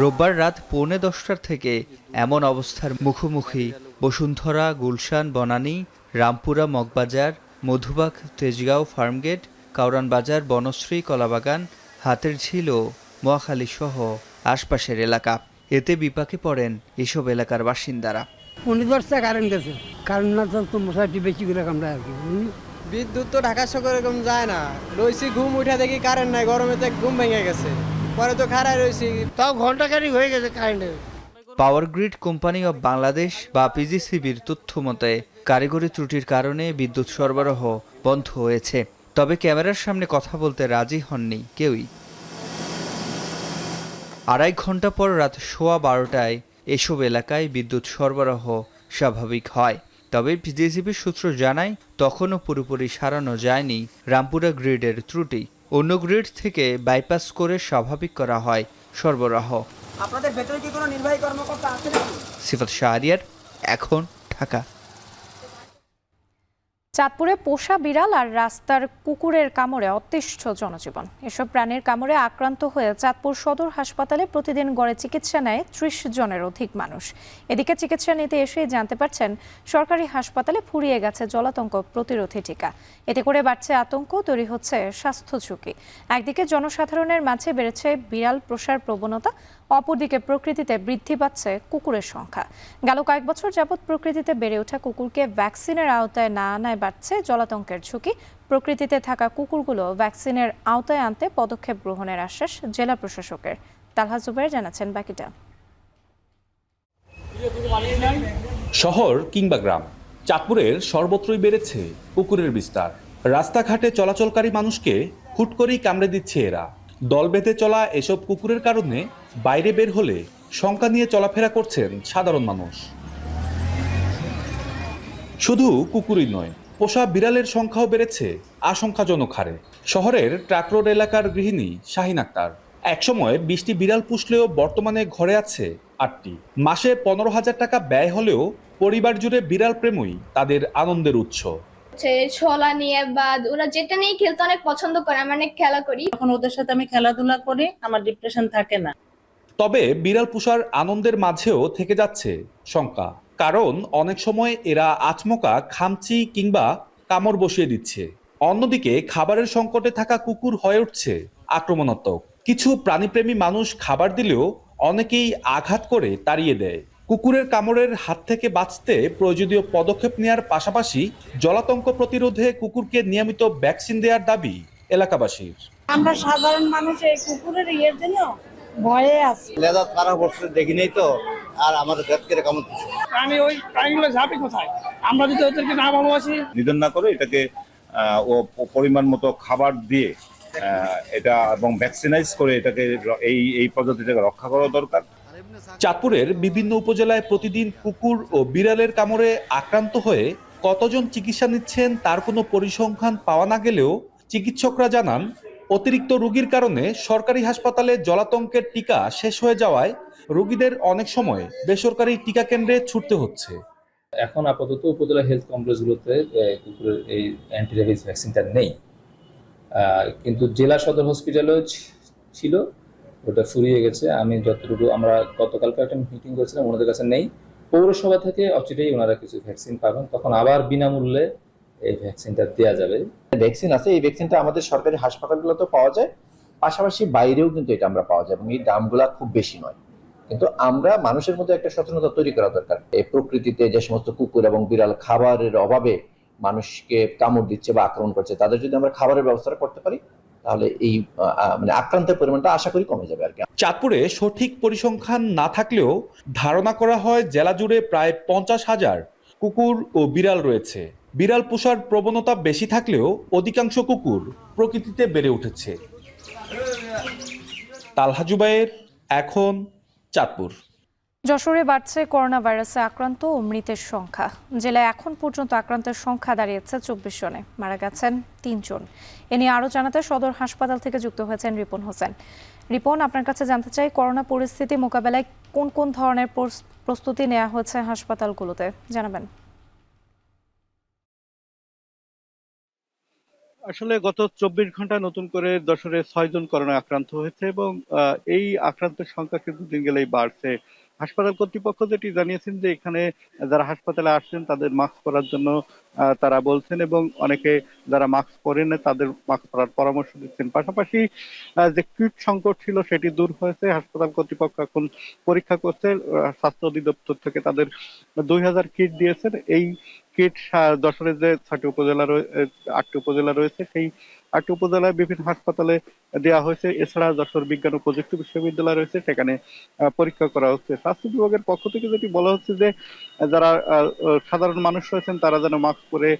রোববার রাত 9:45 থেকে এমন অবস্থার মুখোমুখি বসুন্ধরা, গুলশান, বনানী, রামপুরা, মগবাজার, মধুবাগ, তেজগাঁও, ফার্মগেট, কাউরান বাজার, বনশ্রী, কলাবাগান, হাতের ঝিল ও মহাখালী সহ আশপাশের এলাকা। এতে বিপাকে পড়েন এসব এলাকার বাসিন্দারা। 10টা কারেন্ট গেছে, কারেন্ট না তো মশাটি বেশি করে কামড়ায় আর কি। বিদ্যুৎ তো ঢাকা শহরে এরকম যায় না, রয়েছি ঘুম উঠা দেখি কারেন্ট নাই, গরমে তো ঘুম ভেঙে গেছে, পরে তো খাড়ায় রয়েছি, তাও ঘন্টাখানিক হয়ে গেছে কারেন্টের। Power grid company of Bangladesh বা পিজিসিবির তথ্য মতে কারিগরি ত্রুটির কারণে বিদ্যুৎ সরবরাহ বন্ধ হয়েছে। তবে ক্যামেরার সামনে কথা বলতে রাজি হননি কেউই। 2.5 ঘন্টা পর রাত 12:15টায় এসব এলাকায় বিদ্যুৎ সরবরাহ স্বাভাবিক হয়। তবে পিজিসিবির সূত্র জানায় তখনও পুরোপুরি সারানো যায়নি রামপুরা গ্রিডের ত্রুটি। অন্য গ্রিড থেকে বাইপাস করে স্বাভাবিক করা হয় সরবরাহ। আপনাদের ভেতরে কি কোনো নির্বাহী কর্মকর্তা আছে নাকি? সিফাত শাহরিয়ার, এখন ঢাকা। চাঁদপুরে পোষা বিড়াল আর রাস্তার কুকুরের কামড়ে অতিষ্ঠ জনজীবন। এসব প্রাণীর কামড়ে আক্রান্ত হয়ে চাঁদপুর সদর হাসপাতালে প্রতিদিন গড়ে চিকিৎসা নেয় 30 জনের অধিক মানুষ। এদিকে চিকিৎসা নিতে এসেই জানতে পারছেন সরকারি হাসপাতালে ফুরিয়ে গেছে জলাতঙ্ক প্রতিরোধী টিকা। এতে করে বাড়ছে আতঙ্ক, তৈরি হচ্ছে স্বাস্থ্য ঝুঁকি। একদিকে জনসাধারণের মাঝে বেড়েছে বিড়াল প্রসার প্রবণতা, অপরদিকে প্রকৃতিতে বৃদ্ধি পাচ্ছে কুকুরের সংখ্যা। গেল কয়েক বছর যাবৎ প্রকৃতিতে বেড়ে ওঠা কুকুরকে ভ্যাকসিনের আওতায় না আনায় বাড়ছে জলাতঙ্কের ঝুঁকি। প্রকৃতিতে থাকা কুকুরগুলো ভ্যাকসিনের আওতায় আনতে পদক্ষেপ গ্রহণের আশ্বাস জেলা প্রশাসকের। তালহা জুবাইর জানাচ্ছেন বাকিটা। শহর কিংবা গ্রাম, চাঁদপুরের সর্বত্রই বেড়েছে কুকুরের বিস্তার। রাস্তাঘাটে চলাচলকারী মানুষকে হুট করেই কামড়ে দিচ্ছে এরা। দল বেঁধে চলা এসব কুকুরের কারণে বাইরে বের হলে শঙ্কা নিয়ে চলাফেরা করছেন সাধারণ মানুষ। শুধু কুকুরই নয়, পোষা বিড়ালের সংখ্যাও বেড়েছে আশঙ্কাজনক হারে। শহরের ট্রাক রোড এলাকার গৃহিণী শাহিন আক্তার একসময় 20টি বিড়াল পুষলেও বর্তমানে ঘরে আছে 8টি। মাসে 15,000 টাকা ব্যয় হলেও পরিবার জুড়ে বিড়াল প্রেমই তাদের আনন্দের উৎস। ছোলা নিয়ে বা ওরা যেটা নিয়ে খেলতে অনেক পছন্দ করে, আমি অনেক খেলা করি, তখন ওদের সাথে আমি খেলাধুলা করি, আমার ডিপ্রেশন থাকে না। তবে বিড়াল পোষার আনন্দের মাঝেও থেকে যাচ্ছে শঙ্কা, কারণ অনেক সময় এরা আচমকা খামচি কিংবা কামড় বসিয়ে দিচ্ছে। অন্যদিকে খাবারের সংকটে থাকা কুকুর হয়ে উঠছে আক্রমণাত্মক। কিছু প্রাণীপ্রেমী মানুষ খাবার দিলেও অনেকেই আঘাত করে তাড়িয়ে দেয়। কুকুরের কামড়ের হাত থেকে বাঁচতে প্রয়োজনীয় পদক্ষেপ নেওয়ার পাশাপাশি জলাতঙ্ক প্রতিরোধে কুকুরকে নিয়মিত ভ্যাকসিন দেওয়ার দাবি এলাকাবাসীর। আমরা সাধারণ মানুষ এই কুকুরের ইয়ের জন্য ভয়ে আছি। লেদা তারা বসে দেখি নেই তো, আর আমাদের গাছকে কামড় দিচ্ছে। প্রাণী ওই প্রাণীগুলো যাবে কোথায়? আমরা যদি ওদেরকে না ভালোবাসি, নিধন না করে এটাকে ও পরিমাণ মতো খাবার দিয়ে এটা এবং ভ্যাকসিনাইজ করে এটাকে এই পদ্ধতিটাকে রক্ষা করা দরকার। চাঁদপুরের বিভিন্ন উপজেলায় প্রতিদিন কুকুর ও বিড়ালের কামড়ে আক্রান্ত হয়ে কতজন চিকিৎসা নিচ্ছেন তার কোনো পরিসংখ্যান পাওয়া না গেলেও চিকিৎসকরা জানান অতিরিক্ত রোগীর কারণে সরকারি হাসপাতালে জলাতঙ্কের টিকা শেষ হয়ে যাওয়ায় রোগীদের অনেক সময় বেসরকারি টিকা কেন্দ্রে ছুটতে হচ্ছে। এখন আপাতত উপজেলা হেলথ কমপ্লেক্সগুলোতে কুকুরের এই অ্যান্টি রেবিস ভ্যাকসিনটা নেই, কিন্তু জেলা সদর হসপিটালেও ছিল, ওটা ফুরিয়ে গেছে। আমি যতটুকু, আমরা গতকালকে একটা মিটিং করেছিলাম, ওনাদের কাছে নেই। পৌরসভা থেকে অচিরেই ওনারা কিছু ভ্যাকসিন পাবেন, তখন আবার বিনামূল্যে এই ভ্যাকসিনটা দেওয়া যাবে। ভ্যাকসিন আছে, এই ভ্যাকসিনটা আমাদের সরকারি হাসপাতালগুলোতে পাওয়া যায়, পাশাপাশি বাইরেও কিন্তু এটা আমরা পাওয়া যায় এবং এই দামগুলা খুব বেশি নয়। কিন্তু আমরা মানুষের মধ্যে একটা সচেতনতা তৈরি করা দরকার। এই প্রকৃতিতে যে সমস্ত কুকুর এবং বিড়াল খাবারের অভাবে মানুষকে কামড় দিচ্ছে বা আক্রমণ করছে, তাদের যদি আমরা খাবারের ব্যবস্থা করতে পারি তাহলে এই আক্রান্তের পরিমাণটা আশা করি কমে যাবে আর কি। চাঁদপুরে সঠিক পরিসংখ্যান না থাকলেও ধারণা করা হয় জেলা জুড়ে প্রায় 50,000 কুকুর ও বিড়াল রয়েছে। বিড়াল পোষার প্রবণতা বেশি থাকলেও অধিকাংশ কুকুর প্রকৃতিতে বেড়ে উঠেছে। তালহা জুবাইর, এখন চাঁদপুর। যশোরে বাড়ছে করোনা ভাইরাসে আক্রান্ত ও মৃতের সংখ্যা। জেলায় এখন পর্যন্ত আক্রান্তের সংখ্যা দাঁড়িয়েছে 24 জনে, মারা গেছেন 3 জন। এ নিয়ে আরও জানাতে সদর হাসপাতাল থেকে যুক্ত হয়েছেন রিপন হোসেন। রিপন, আপনার কাছে জানতে চাই, করোনা পরিস্থিতি মোকাবেলায় কোন কোন ধরনের প্রস্তুতি নেওয়া হয়েছে হাসপাতালগুলোতে, জানাবেন। আসলে গত 24 ঘন্টা নতুন করে যশোরে 6 জন করোনা আক্রান্ত হয়েছে এবং এই আক্রান্তের সংখ্যা কিন্তু দিন গেলেই বাড়ছে। হাসপাতাল কর্তৃপক্ষ যেটি জানিয়েছেন যে এখানে যারা হাসপাতালে আসছেন তাদের মাস্ক পরার জন্য তারা বলছেন, এবং অনেকে যারা মাস্ক পরেন তাদের মাস্ক পরার পরামর্শ দিচ্ছেন। পাশাপাশি যে কিট সংকট ছিল সেটি দূর হয়েছে। হাসপাতাল কর্তৃপক্ষ এখন পরীক্ষা করছে। স্বাস্থ্য অধিদপ্তর থেকে তাদের 2000 কিট দিয়েছেন। এই কিট যশোরের যে 8টি উপজেলা রয়েছে সেই 8টি উপজেলায় বিভিন্ন হাসপাতালে দেওয়া হয়েছে। এছাড়া যশোর বিজ্ঞান ও প্রযুক্তি বিশ্ববিদ্যালয় রয়েছে, সেখানে পরীক্ষা করা হচ্ছে। স্বাস্থ্য বিভাগের পক্ষ থেকে যেটি বলা হচ্ছে যে যারা সাধারণ মানুষ রয়েছেন তারা যেন মাস্ক পরে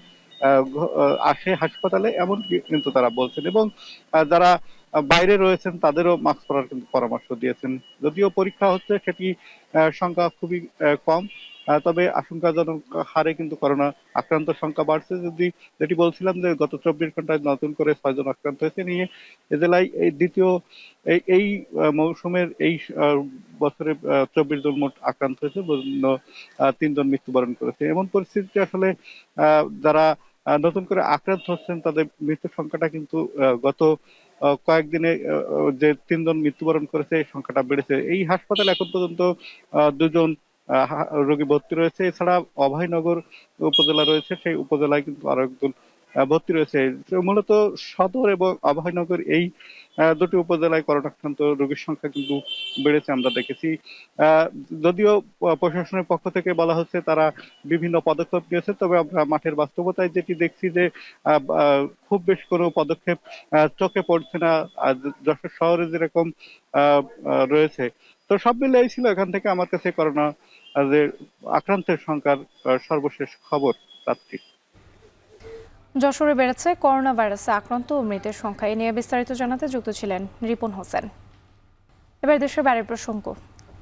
আসে হাসপাতালে, এমন কিন্তু তারা বলছেন, এবং যারা বাইরে রয়েছেন তাদেরও মাস্ক পরার কিন্তু পরামর্শ দিয়েছেন। যদিও পরীক্ষা হচ্ছে সেটি সংখ্যা খুবই কম, তবে আশঙ্কাজনক হারে কিন্তু করোনা আক্রান্ত সংখ্যা বাড়ছে। যেটি বলছিলাম যে গত 24 ঘন্টায় নতুন করে 6 জন আক্রান্ত হয়েছে, নিয়ে এ জেলায় এই দ্বিতীয় এই মৌসুমের এই বছরে 24 জন মোট আক্রান্ত হয়েছে, 3 জন মৃত্যুবরণ করেছে। এমন পরিস্থিতিতে আসলে যারা নতুন করে আক্রান্ত হচ্ছেন তাদের মৃত্যুর সংখ্যাটা কিন্তু গত কয়েকদিনে যে 3 জন মৃত্যুবরণ করেছে এই সংখ্যাটা বেড়েছে। এই হাসপাতালে এখন পর্যন্ত 2 জন রোগী ভর্তি রয়েছে। এছাড়া অভয়নগর উপজেলা রয়েছে, সেই উপজেলায় কিন্তু আরো একজন ভর্তি রয়েছে। মূলত সদর এবং অভয়নগর এই দুটি উপজেলায় করোনাক্রান্ত রোগীর সংখ্যা কিন্তু বেড়েছে আমরা দেখেছি। যদিও প্রশাসনের পক্ষ থেকে বলা হচ্ছে তারা বিভিন্ন পদক্ষেপ নিয়েছে, তবে আমরা মাঠের বাস্তবতায় যেটি দেখছি যে খুব বেশি কোনো পদক্ষেপ চোখে পড়ছে না। যশোর শহরে যেরকম রয়েছে, তো সব মিলিয়ে ছিল এখান থেকে আমার কাছে করোনা যে আক্রান্তের সংখ্যার সর্বশেষ খবর রাত্রি। যশোরে বেড়েছে করোনা ভাইরাসে আক্রান্ত ও মৃতের সংখ্যা। এ নিয়ে বিস্তারিত জানাতে যুক্ত ছিলেন রিপন হোসেন। এবার দেশের বাইরের প্রসঙ্গ।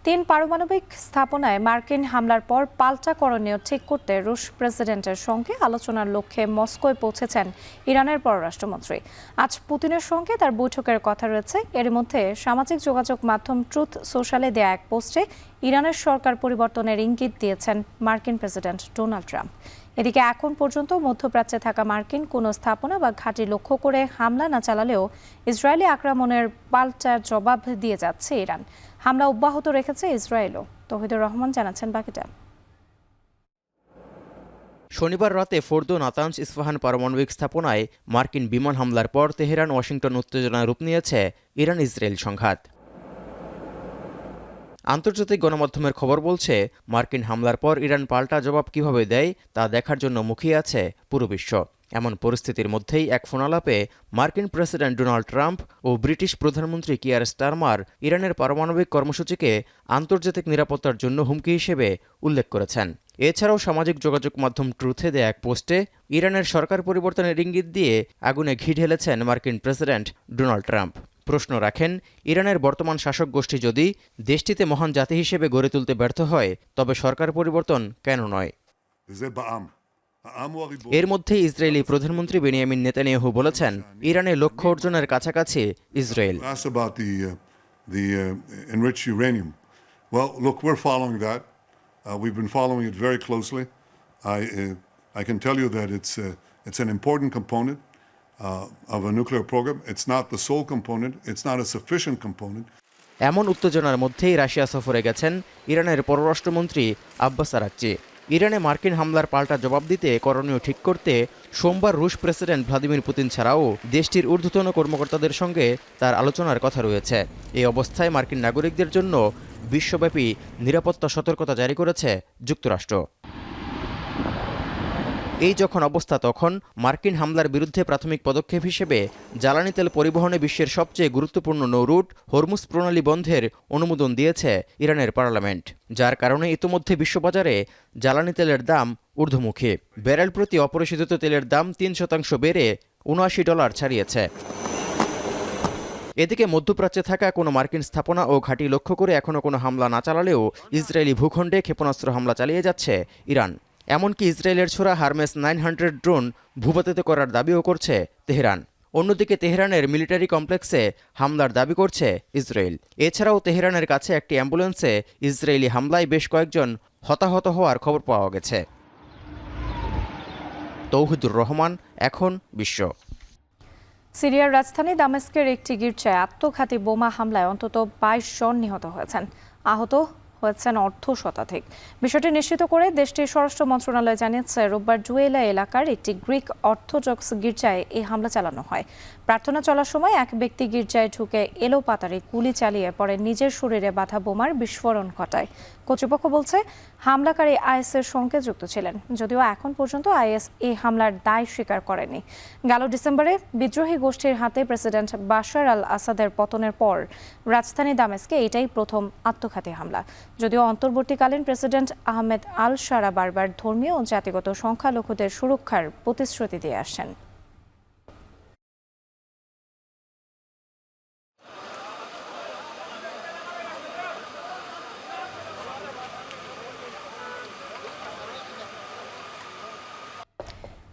3 পারমাণবিক স্থাপনায় মার্কিন হামলার পর পাল্টা করণীয় ঠিক করতে রুশ প্রেসিডেন্টের সঙ্গে আলোচনার লক্ষ্যে মস্কোয় পৌঁছেছেন ইরানের পররাষ্ট্রমন্ত্রী। আজ পুতিনের সঙ্গে তার বৈঠকের কথা রয়েছে। এর মধ্যে সামাজিক যোগাযোগ মাধ্যম ট্রুথ সোশ্যালে দেয়া এক পোস্টে ইরানের সরকার পরিবর্তনের ইঙ্গিত দিয়েছেন মার্কিন প্রেসিডেন্ট ডোনাল্ড ট্রাম্প। এদিকে এখন পর্যন্ত মধ্যপ্রাচ্যে থাকা মার্কিন কোনো স্থাপনা বা ঘাঁটি লক্ষ্য করে হামলা না চালালেও ইসরায়েলি আক্রমণের পাল্টা জবাব দিয়ে যাচ্ছে ইরান। হামলা অব্যাহত রেখেছে ইসরায়েলও। তৌহিদুর রহমান জানাচ্ছেন বাকিটা। শনিবার রাতে ফোর্দো, নাতানজ, ইস্পাহান পারমাণবিক স্থাপনায় মার্কিন বিমান হামলার পর তেহরান ওয়াশিংটন উত্তেজনায় রূপ নিয়েছে ইরান ইসরায়েল সংঘাত। আন্তর্জাতিক গণমাধ্যমের খবর বলছে, মার্কিন হামলার পর ইরান পাল্টা জবাব কিভাবে দেয় তা দেখার জন্য মুখিয়ে আছে পুরো বিশ্ব। এমন পরিস্থিতির মধ্যেই এক ফোনালাপে মার্কিন প্রেসিডেন্ট ডোনাল্ড ট্রাম্প ও ব্রিটিশ প্রধানমন্ত্রী কিয়ার স্টারমার ইরানের পারমাণবিক কর্মসূচিকে আন্তর্জাতিক নিরাপত্তার জন্য হুমকি হিসেবে উল্লেখ করেছেন। এছাড়াও সামাজিক যোগাযোগ মাধ্যম ট্রুথে দেয়া এক পোস্টে ইরানের সরকার পরিবর্তনের ইঙ্গিত দিয়ে আগুনে ঘি ঢেলেছেন মার্কিন প্রেসিডেন্ট ডোনাল্ড ট্রাম্প। প্রশ্ন রাখেন, ইরানের বর্তমান শাসক গোষ্ঠী যদি দেশটিতে মহান জাতি হিসেবে গড়ে তুলতে ব্যর্থ হয় তবে সরকার পরিবর্তন কেন নয়? এর মধ্যে ইসরায়েলি প্রধানমন্ত্রী বেনিয়ামিন নেতানিয়াহু বলেছেন, ইরানের লক্ষ্য অর্জনের কাছাকাছি Israel. Of a nuclear program. It's not the sole component. It's not a sufficient component. এমন উত্তেজনার মধ্যেই রাশিয়া সফরে গেছেন ইরানের পররাষ্ট্রমন্ত্রী আব্বাস আরাকচি। ইরানে মার্কিন হামলার পাল্টা জবাব দিতে করণীয় ঠিক করতে সোমবার রুশ প্রেসিডেন্ট ভ্লাদিমির পুতিন ছাড়াও দেশটির ঊর্ধ্বতন কর্মকর্তাদের সঙ্গে তার আলোচনার কথা রয়েছে। এই অবস্থায় মার্কিন নাগরিকদের জন্য বিশ্বব্যাপী নিরাপত্তা সতর্কতা জারি করেছে যুক্তরাষ্ট্র। এই যখন অবস্থা, তখন মার্কিন হামলার বিরুদ্ধে প্রাথমিক পদক্ষেপ হিসেবে জ্বালানি তেল পরিবহনে বিশ্বের সবচেয়ে গুরুত্বপূর্ণ নৌরুট হরমুজ প্রণালী বন্ধের অনুমোদন দিয়েছে ইরানের পার্লামেন্ট, যার কারণে ইতোমধ্যে বিশ্ববাজারে জ্বালানি তেলের দাম ঊর্ধ্বমুখী। ব্যারেল প্রতি অপরিশোধিত তেলের দাম 3% বেড়ে $79 ছাড়িয়েছে। এদিকে মধ্যপ্রাচ্যে থাকা কোনো মার্কিন স্থাপনা ও ঘাঁটি লক্ষ্য করে এখনও কোনো হামলা না চালালেও ইসরায়েলি ভূখণ্ডে ক্ষেপণাস্ত্র হামলা চালিয়ে যাচ্ছে ইরান। এমনকি ইসরায়েলের ছোড়া হারমেস 900 ড্রোন ভূপাতিত করার দাবিও করছে তেহরান। অন্যদিকে তেহরানের মিলিটারি কমপ্লেক্সে হামলার দাবি করছে ইসরায়েল। এছাড়াও তেহরানের কাছে একটি অ্যাম্বুলেন্সে ইসরায়েলি হামলায় বেশ কয়েকজন হতাহত হওয়ার খবর পাওয়া গেছে। তৌহিদুর রহমান, এখন বিশ্ব। সিরিয়ার রাজধানী দামেস্কের একটি গির্জায় আত্মঘাতী বোমা হামলায় অন্তত 22 জন নিহত হয়েছেন। আহত হয়েছেন অর্ধ শতাধিক। বিষয়টি নিশ্চিত করে দেশটির স্বরাষ্ট্র মন্ত্রণালয় জানিয়েছে, রোববার জুয়েলা এলাকার একটি গ্রিক অর্থোডক্স গির্জায় এই হামলা চালানো হয়। প্রার্থনা চলার সময় এক ব্যক্তি গির্জায় ঢুকে এলোপাতাড়ি গুলি চালিয়ে পরে নিজের শরীরে বাঁধা বোমার বিস্ফোরণ ঘটায়। কর্তৃপক্ষ বলছে, হামলাকারী আইএসের সঙ্গে যুক্ত ছিলেন, যদিও এখন পর্যন্ত আইএস এই হামলার দায় স্বীকার করেনি। গেল ডিসেম্বরে বিদ্রোহী গোষ্ঠীর হাতে প্রেসিডেন্ট বাশার আল আসাদের পতনের পর রাজধানী দামেস্কে এটাই প্রথম আত্মঘাতী হামলা। যদিও অন্তর্বর্তীকালীন প্রেসিডেন্ট আহমেদ আল শারা বারবার ধর্মীয় ও জাতিগত সংখ্যালঘুদের সুরক্ষার প্রতিশ্রুতি দিয়ে আসছেন।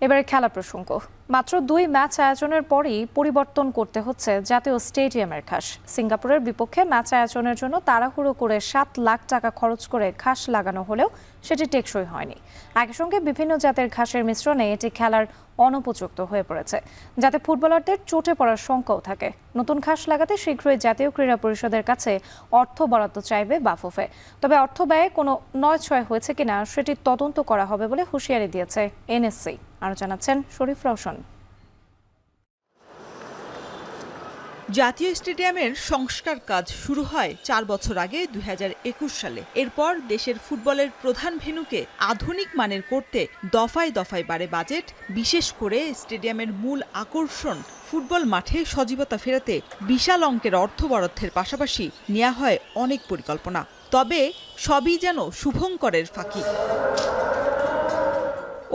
এবারে খেলা প্রসঙ্গ। মাত্র 2 ম্যাচ আয়োজনের পরই পরিবর্তন করতে হচ্ছে জাতীয় স্টেডিয়ামের ঘাস। সিঙ্গাপুরের বিপক্ষে ম্যাচ আয়োজনের জন্য তাড়াহুড়ো করে 7 লাখ টাকা খরচ করে ঘাস লাগানো হলেও সেটি টেকসই হয়নি। একই সঙ্গে বিভিন্ন জাতের ঘাসের মিশ্রণে এটি খেলার অনুপযুক্ত হয়ে পড়েছে, যাতে ফুটবলারদের চোটে পড়ার শঙ্কাও থাকে। নতুন ঘাস লাগাতে শীঘ্রই জাতীয় ক্রীড়া পরিষদের কাছে অর্থ বরাদ্দ চাইবে বাফুফে। তবে অর্থ ব্যয়ে কোনো নয়-ছয় হয়েছে কিনা সেটি তদন্ত করা হবে বলে হুঁশিয়ারি দিয়েছে এনএসসি। আরও জানাচ্ছেন শরীফ রওশন। জাতীয় স্টেডিয়ামের সংস্কার কাজ শুরু হয় 4 বছর আগে 2021 সালে। এরপর দেশের ফুটবলের প্রধান ভেন্যুকে আধুনিক মানের করতে দফায় দফায় বাড়ে বাজেট। বিশেষ করে স্টেডিয়ামের মূল আকর্ষণ ফুটবল মাঠে সজীবতা ফেরাতে বিশাল অঙ্কের অর্থ বরাদ্দের পাশাপাশি নেওয়া হয় অনেক পরিকল্পনা। তবে সবই যেন শুভঙ্করের ফাঁকি।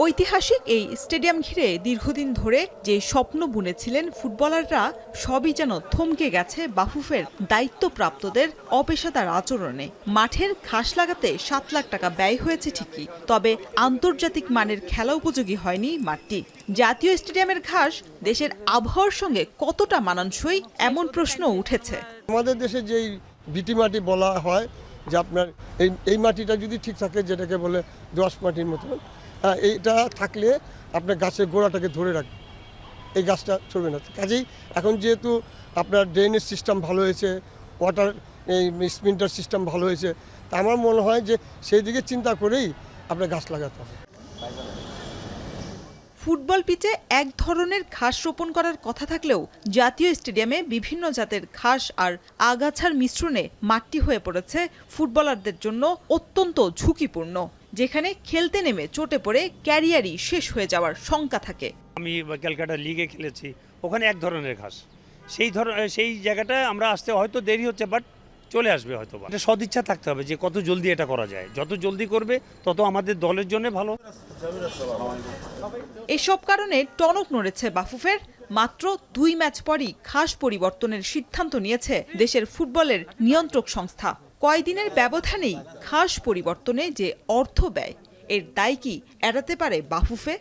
ঐতিহাসিক এই স্টেডিয়াম ঘিরে দীর্ঘদিন ধরে যে স্বপ্ন বুনেছিলেন ফুটবলাররা, সবই যেন থমকে গেছে বাফুফের দায়িত্বপ্রাপ্তদের অপেশাদার আচরণে। মাঠের ঘাস লাগাতে 7 লাখ টাকা ব্যয় হয়েছে ঠিকই, তবে আন্তর্জাতিক মানের খেলা উপযোগী হয়নি মাঠটি। জাতীয় স্টেডিয়ামের ঘাস দেশের আবহাওয়ার সঙ্গে কতটা মানানসই, এমন প্রশ্ন উঠেছে। আমাদের দেশে যেই বিটি মাটি বলা হয় যে আপনার এই মাটিটা যদি ঠিক থাকে, যেটাকে বলে দোআঁশ মাটির মতো, এইটা থাকলে আপনার গাছের গোড়াটাকে ধরে রাখবে, এই গাছটা চলবে না। কাজেই এখন যেহেতু আপনার ড্রেনেজ সিস্টেম ভালো হয়েছে, ওয়াটার এই স্প্রিন্টার সিস্টেম ভালো হয়েছে, তা আমার মনে হয় যে সেই দিকে চিন্তা করেই আপনার গাছ লাগাতে হবে। ফুটবল পিচে এক ধরনের ঘাস রোপণ করার কথা থাকলেও জাতীয় স্টেডিয়ামে বিভিন্ন জাতের ঘাস আর আগাছার মিশ্রণে মাঠটি হয়ে পড়েছে ফুটবলারদের জন্য অত্যন্ত ঝুঁকিপূর্ণ, যেখানে খেলতে নেমে চোটে পড়ে ক্যারিয়ারই শেষ হয়ে যাওয়ার শঙ্কা থাকে। আমি ক্যালকাটা লিগে খেলেছি, ওখানে এক ধরনের ঘাস, সেই জায়গাটায় আমরা আসতে হয়তো দেরি হচ্ছে, বাট চলে আসবে হয়তো। এটা সদিচ্ছা থাকতে হবে যে কত জলদি এটা করা যায়, যত জলদি করবে তত আমাদের দলের জন্য ভালো। এসব কারণে টনক নড়েছে বাফুফের। মাত্র 2 ম্যাচ পরই ঘাস পরিবর্তনের সিদ্ধান্ত নিয়েছে দেশের ফুটবলের নিয়ন্ত্রক সংস্থা। কয়দিনের ব্যবধানেই ঘাস পরিবর্তনে যে অর্থ ব্যয়, এর দায় কি এড়াতে পারে বাফুফে?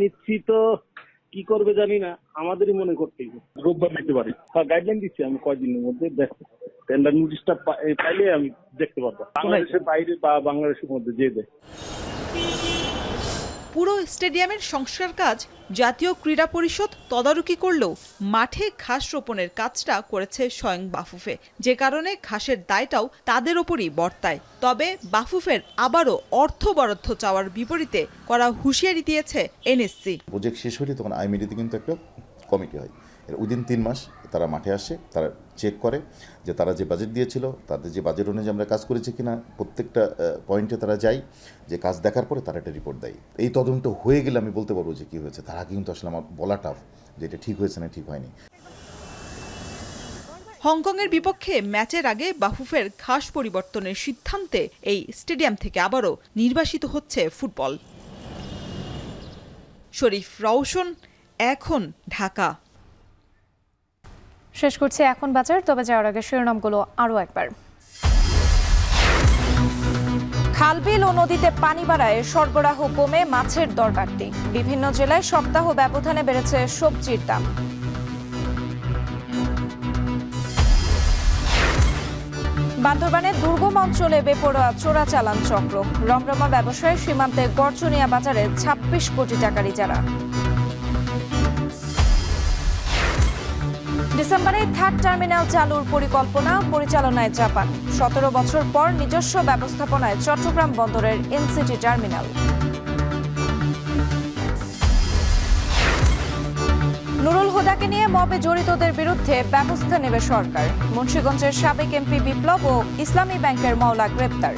নিশ্চিত কি করবে জানি না, আমাদেরই মনে করতেই রোববার নিতে পারি। গাইডলাইন দিচ্ছি আমি কয়েকদিনের মধ্যে, দেখো টেন্ডার নোটিশটা পাইলে আমি দেখতে পারবো বাংলাদেশের বাইরে বা বাংলাদেশের মধ্যে যে দেয়। পুরো স্টেডিয়ামের সংস্কার কাজ জাতীয় ক্রীড়া পরিষদ তদারকি করলেও মাঠে ঘাস রোপণের কাজটা করেছে স্বয়ং বাফুফে, যে কারণে ঘাসের দায়টাও তাদের ওপরই বর্তায়। তবে বাফুফের আবারও অর্থ বরাদ্দ চাওয়ার বিপরীতে করা হুঁশিয়ারি দিয়েছে এনএসসি। প্রজেক্ট শেষ হলে তখন আইএমইডিতে কিন্তু একটা কমিটি হয়, এর উইদিন 3 মাস তারা মাঠে আসে, তারা চেক করে যে তারা যে বাজেট দিয়েছিল তাদের যে বাজেট অনুযায়ী আমরা কাজ করেছি কিনা। প্রত্যেকটা পয়েন্টে তারা যায়, যে কাজ দেখার পরে তারা একটা রিপোর্ট দেয়। এই তদন্ত হয়ে গেলে আমি বলতে পারবো যে কী হয়েছে। তার আগে কিন্তু আসলে আমার বলা টাফ যে এটা ঠিক হয়েছে না ঠিক হয়নি। হংকংয়ের বিপক্ষে ম্যাচের আগে বাফুফের ঘাস পরিবর্তনের সিদ্ধান্তে এই স্টেডিয়াম থেকে আবারও নির্বাসিত হচ্ছে ফুটবল। শরীফ রওশন, এখন, ঢাকা। শেষ করছি এখন বাজার, তবে যাওয়ার আগে শিরোনামগুলো আরও একবার। খালবিল ও নদীতে পানি বাড়ায় সরবরাহ কমে মাছের দর বাড়তি। বিভিন্ন জেলায় সপ্তাহ ব্যবধানে বেড়েছে সবজির দাম। বান্দরবানের দুর্গম অঞ্চলে বেপরোয়া চোরাচালান চক্র। রমরমা ব্যবসায় সীমান্তে গড়চুনিয়া বাজারে 26 কোটি টাকার ইজারা। ডিসেম্বরে থার্ড টার্মিনাল চালুর পরিকল্পনা পরিচালনায় জাপান। 17 বছর পর নিজস্ব ব্যবস্থাপনায় চট্টগ্রাম বন্দরের এনসিটি টার্মিনাল। নুরুল হুদাকে নিয়ে মবে জড়িতদের বিরুদ্ধে ব্যবস্থা নেবে সরকার। মুন্সিগঞ্জের সাবেক এমপি বিপ্লব ও ইসলামী ব্যাংকের মাওলা গ্রেপ্তার।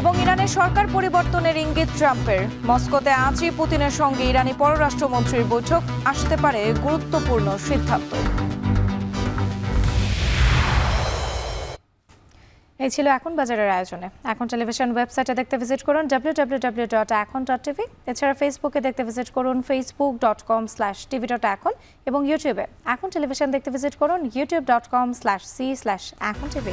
এবং ইরানের সরকার পরিবর্তনের ইঙ্গিত ট্রাম্পের। মস্কোতে আজই পুতিনের সঙ্গে ইরানি পররাষ্ট্রমন্ত্রীর বৈঠক, আসতে পারে গুরুত্বপূর্ণ সিদ্ধান্ত। এই ছিল এখন বাজারের আয়োজনে। এখন টেলিভিশন ওয়েবসাইটে দেখতে ভিজিট করুন www.ekon.tv। এছাড়া ফেসবুকে দেখতে ভিজিট করুন facebook.com/tv.ekon এবং ইউটিউবে এখন টেলিভিশন দেখতে ভিজিট করুন youtube.com/c/ekontv।